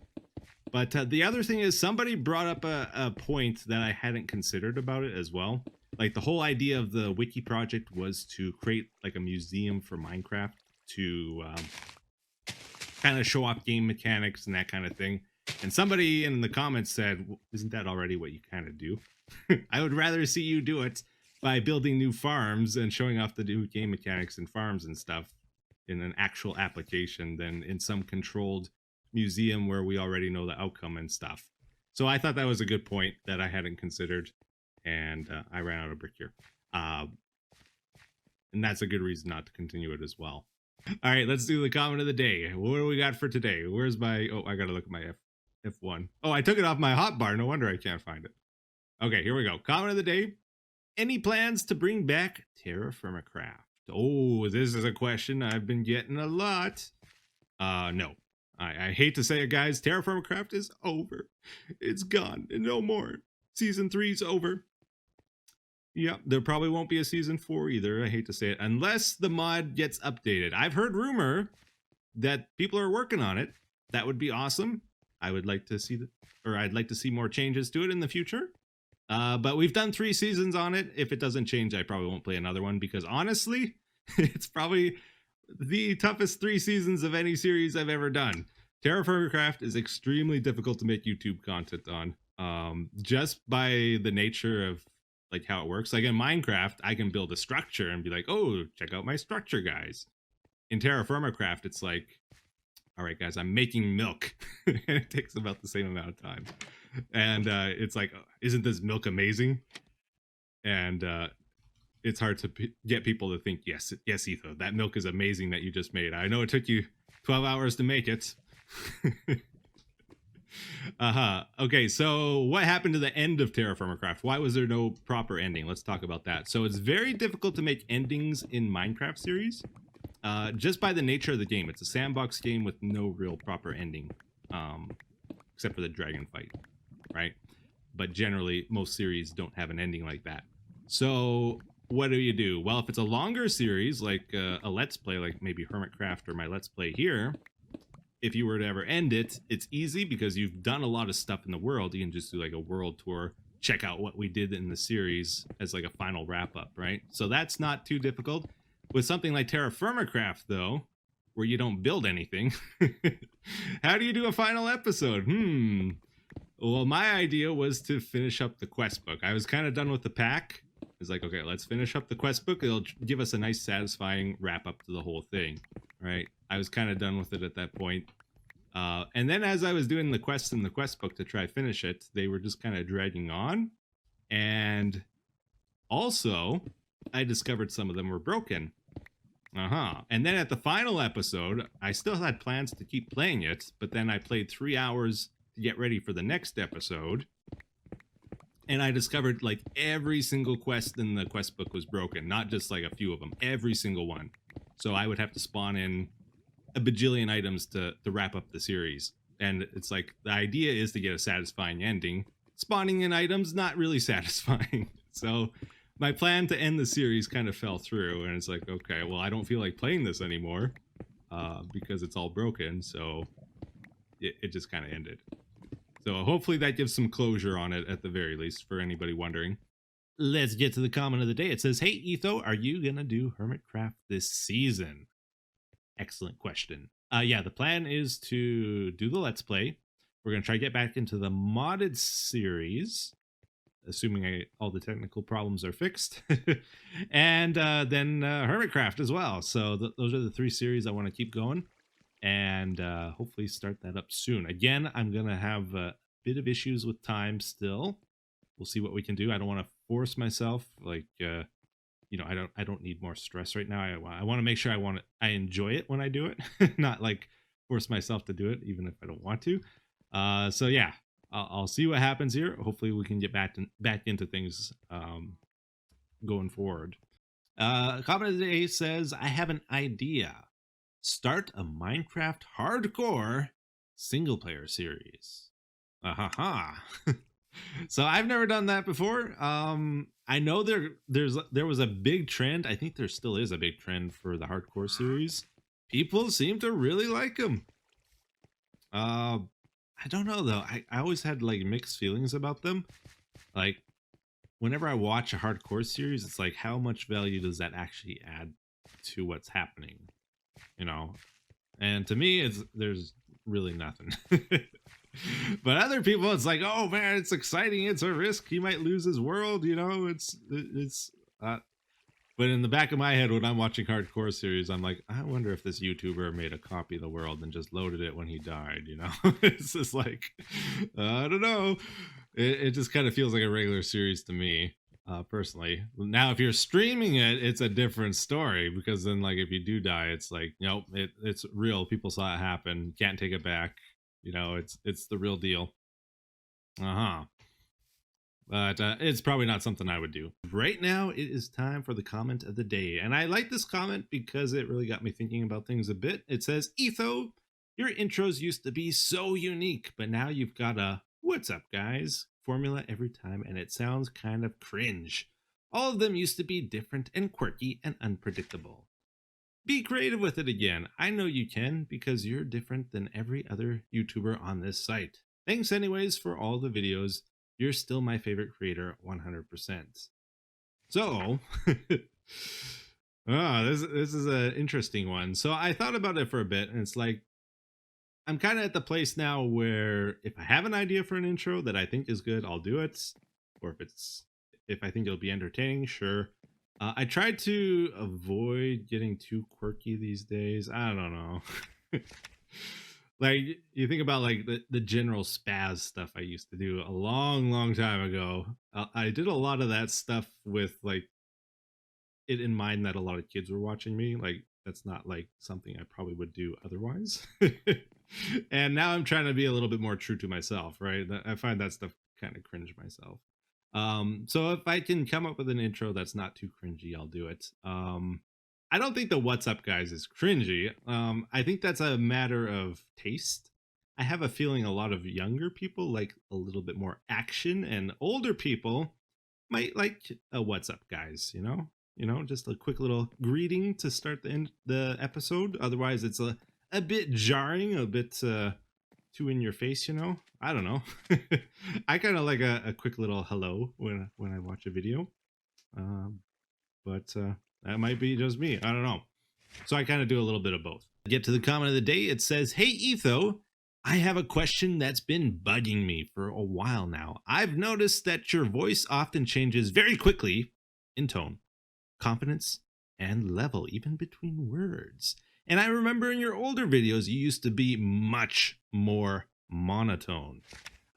But the other thing is, somebody brought up a point that I hadn't considered about it as well. Like, the whole idea of the wiki project was to create like a museum for Minecraft to kind of show off game mechanics and that kind of thing. And somebody in the comments said, well, isn't that already what you kind of do? I would rather see you do it by building new farms and showing off the new game mechanics and farms and stuff in an actual application than in some controlled museum where we already know the outcome and stuff. So I thought that was a good point that I hadn't considered, and I ran out of brick here. And that's a good reason not to continue it as well. All right, let's do the comment of the day. What do we got for today? Where's my... Oh, I gotta look at my F1. Oh, I took it off my hotbar. No wonder I can't find it. Okay, here we go. Comment of the day. Any plans to bring back Terra Firma Craft? Oh, this is a question I've been getting a lot. No. I hate to say it, guys. Terra Firma Craft is over. It's gone. No more. Season 3's over. Yep, there probably won't be a season 4 either. I hate to say it. Unless the mod gets updated. I've heard rumor that people are working on it. That would be awesome. I would like to see I'd like to see more changes to it in the future. But we've done 3 seasons on it. If it doesn't change, I probably won't play another one because honestly, it's probably the toughest 3 seasons of any series I've ever done. Terra Firma Craft is extremely difficult to make YouTube content on. Just by the nature of like how it works. Like in Minecraft, I can build a structure and be like, oh, check out my structure, guys. In Terra Firma Craft, it's like, all right, guys, I'm making milk. And it takes about the same amount of time. And it's like, isn't this milk amazing? And it's hard to get people to think, yes, Etho, that milk is amazing that you just made. I know it took you 12 hours to make it. Okay, so what happened to the end of Terra Firma Craft? Why was there no proper ending? Let's talk about that. So it's very difficult to make endings in Minecraft series. Just by the nature of the game. It's a sandbox game with no real proper ending. Except for the dragon fight, right? But generally, most series don't have an ending like that. So what do? Well, if it's a longer series, like a Let's Play, like maybe Hermitcraft or my Let's Play here, if you were to ever end it, it's easy because you've done a lot of stuff in the world. You can just do like a world tour, check out what we did in the series as like a final wrap-up, right? So that's not too difficult. With something like Terra Firma Craft, though, where you don't build anything, how do you do a final episode? Well, my idea was to finish up the quest book. I was kind of done with the pack. It's like, okay, let's finish up the quest book. It'll give us a nice, satisfying wrap-up to the whole thing, right? I was kind of done with it at that point. And then as I was doing the quests in the quest book to try to finish it, they were just kind of dragging on. And also, I discovered some of them were broken. And then at the final episode, I still had plans to keep playing it, but then I played 3 hours to get ready for the next episode. And I discovered like every single quest in the quest book was broken, not just like a few of them, every single one. So I would have to spawn in a bajillion items to wrap up the series. And it's like, the idea is to get a satisfying ending. Spawning in items, not really satisfying. So my plan to end the series kind of fell through, and it's like, okay, well, I don't feel like playing this anymore because it's all broken, so it just kind of ended. So hopefully that gives some closure on it at the very least for anybody wondering. Let's get to the comment of the day. It says, hey, Etho, are you going to do Hermitcraft this season? Excellent question. Yeah, the plan is to do the Let's Play. We're going to try to get back into the modded series, assuming all the technical problems are fixed, and then Hermitcraft as well. So those are the 3 series I want to keep going, and hopefully start that up soon. Again, I'm going to have a bit of issues with time still. We'll see what we can do. I don't want to force myself, like, you know, I don't need more stress right now. I want to make sure I enjoy it when I do it, not like force myself to do it, even if I don't want to. So yeah. I'll see what happens here. Hopefully we can get back into things going forward. Comment of the day says, I have an idea. Start a Minecraft hardcore single player series. So I've never done that before. I know there was a big trend. I think there still is a big trend for the hardcore series. people seem to really like him. I don't know though. I always had like mixed feelings about them. Like whenever I watch a hardcore series, it's like how much value does that actually add to what's happening? You know? And to me, it's there's really nothing. But other people, it's like, oh man, it's exciting. It's a risk. He might lose his world. You know, it's. But in the back of my head, when I'm watching hardcore series, I'm like, I wonder if this YouTuber made a copy of the world and just loaded it when he died. You know, it's just like, I don't know. It just kind of feels like a regular series to me. Personally, now if you're streaming it, it's a different story, because then like if you do die, it's like, nope, it's real. People saw it happen. Can't take it back. You know, it's the real deal. But it's probably not something I would do. Right now, it is time for the comment of the day. And I like this comment because it really got me thinking about things a bit. It says, Etho, your intros used to be so unique, but now you've got a "what's up, guys" formula every time, and it sounds kind of cringe. All of them used to be different and quirky and unpredictable. Be creative with it again. I know you can, because you're different than every other YouTuber on this site. Thanks anyways for all the videos. You're still my favorite creator 100%. So, this is an interesting one. So I thought about it for a bit, and it's like, I'm kind of at the place now where if I have an idea for an intro that I think is good, I'll do it. Or if I think it'll be entertaining, sure. I try to avoid getting too quirky these days. I don't know. Like you think about like the general spaz stuff I used to do a long time ago. I did a lot of that stuff with like it in mind that a lot of kids were watching me. Like that's not like something I probably would do otherwise. And now I'm trying to be a little bit more true to myself, right? I find that stuff kind of cringe myself. So if I can come up with an intro that's not too cringy, I'll do it. I don't think the "what's up, guys" is cringy. I think that's a matter of taste. I have a feeling a lot of younger people like a little bit more action, and older people might like a "what's up, guys," you know, just a quick little greeting to start the episode. Otherwise, it's a bit jarring, a bit too in your face, you know. I don't know. I kind of like a quick little hello when I watch a video. But that might be just me. I don't know. So I kind of do a little bit of both. Get to the comment of the day. It says, "Hey Etho, I have a question that's been bugging me for a while now. I've noticed that your voice often changes very quickly in tone, confidence, and level, even between words. And I remember in your older videos, you used to be much more monotone.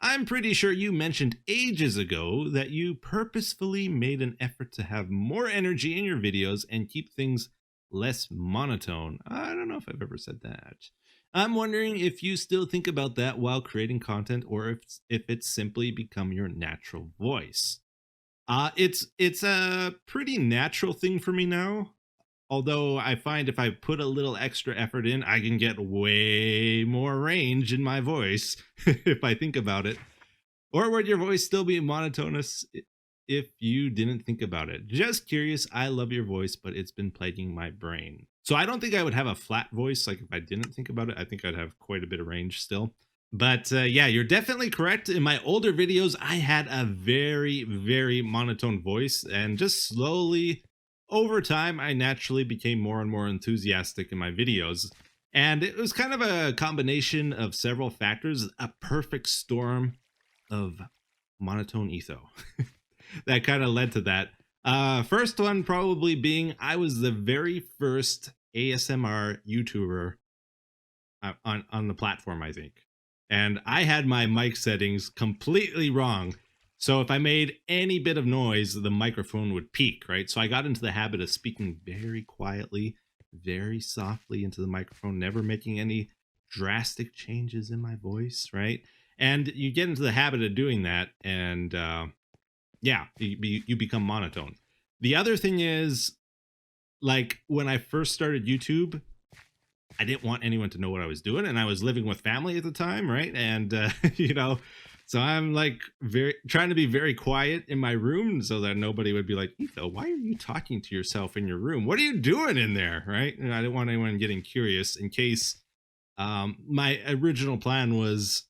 I'm pretty sure you mentioned ages ago that you purposefully made an effort to have more energy in your videos and keep things less monotone. I don't know if I've ever said that. I'm wondering if you still think about that while creating content, or if it's simply become your natural voice. It's a pretty natural thing for me now. Although I find if I put a little extra effort in, I can get way more range in my voice if I think about it. Or would your voice still be monotonous if you didn't think about it? Just curious. I love your voice, but it's been plaguing my brain. So I don't think I would have a flat voice. Like if I didn't think about it, I think I'd have quite a bit of range still. But yeah, you're definitely correct. In my older videos, I had a very monotone voice, and just slowly over time, I naturally became more and more enthusiastic in my videos. And it was kind of a combination of several factors, a perfect storm of monotone Etho that kind of led to that. First one probably being I was the very first ASMR YouTuber on the platform, I think. And I had my mic settings completely wrong. So if I made any bit of noise, the microphone would peak, right? So I got into the habit of speaking very quietly, very softly into the microphone, never making any drastic changes in my voice, right? And you get into the habit of doing that, and yeah, you become monotone. The other thing is, like when I first started YouTube, I didn't want anyone to know what I was doing, and I was living with family at the time, right? And you know, So I'm like very trying to be very quiet in my room so that nobody would be like, Etho, why are you talking to yourself in your room? What are you doing in there? Right. And I didn't want anyone getting curious in case my original plan was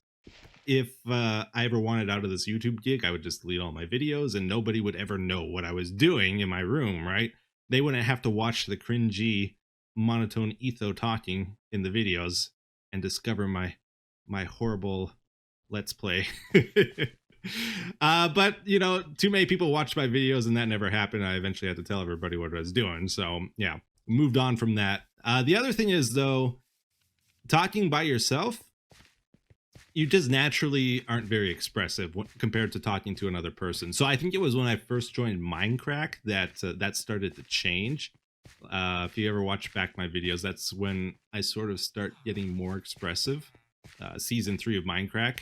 if I ever wanted out of this YouTube gig, I would just delete all my videos and nobody would ever know what I was doing in my room, right? They wouldn't have to watch the cringy, monotone Etho talking in the videos and discover my horrible let's play. But you know, too many people watched my videos and that never happened. I eventually had to tell everybody what I was doing. So yeah, moved on from that. The other thing is though, talking by yourself, you just naturally aren't very expressive compared to talking to another person. So I think it was when I first joined Minecraft that that started to change. If you ever watch back my videos, that's when I sort of start getting more expressive. Season 3 of Minecraft.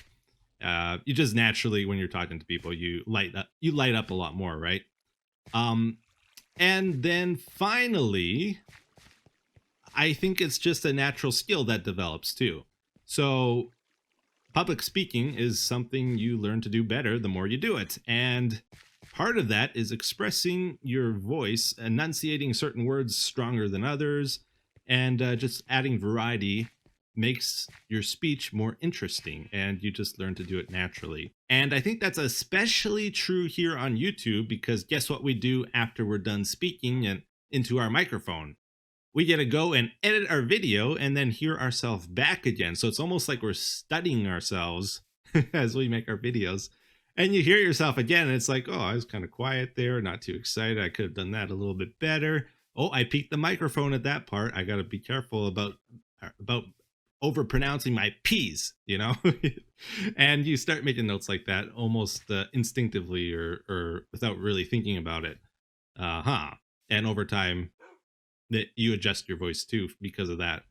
You just naturally, when you're talking to people, you light up a lot more, right? And then finally, I think it's just a natural skill that develops too. So public speaking is something you learn to do better the more you do it. And part of that is expressing your voice, enunciating certain words stronger than others, and just adding variety makes your speech more interesting, and you just learn to do it naturally. And I think that's especially true here on YouTube, because guess what we do after we're done speaking and into our microphone? We get to go and edit our video and then hear ourselves back again. So it's almost like we're studying ourselves as we make our videos. And you hear yourself again, and it's like, oh, I was kind of quiet there, not too excited. I could have done that a little bit better. Oh, I peaked the microphone at that part. I got to be careful about over pronouncing my P's, you know. And you start making notes like that almost instinctively or without really thinking about it. And over time, that you adjust your voice too because of that.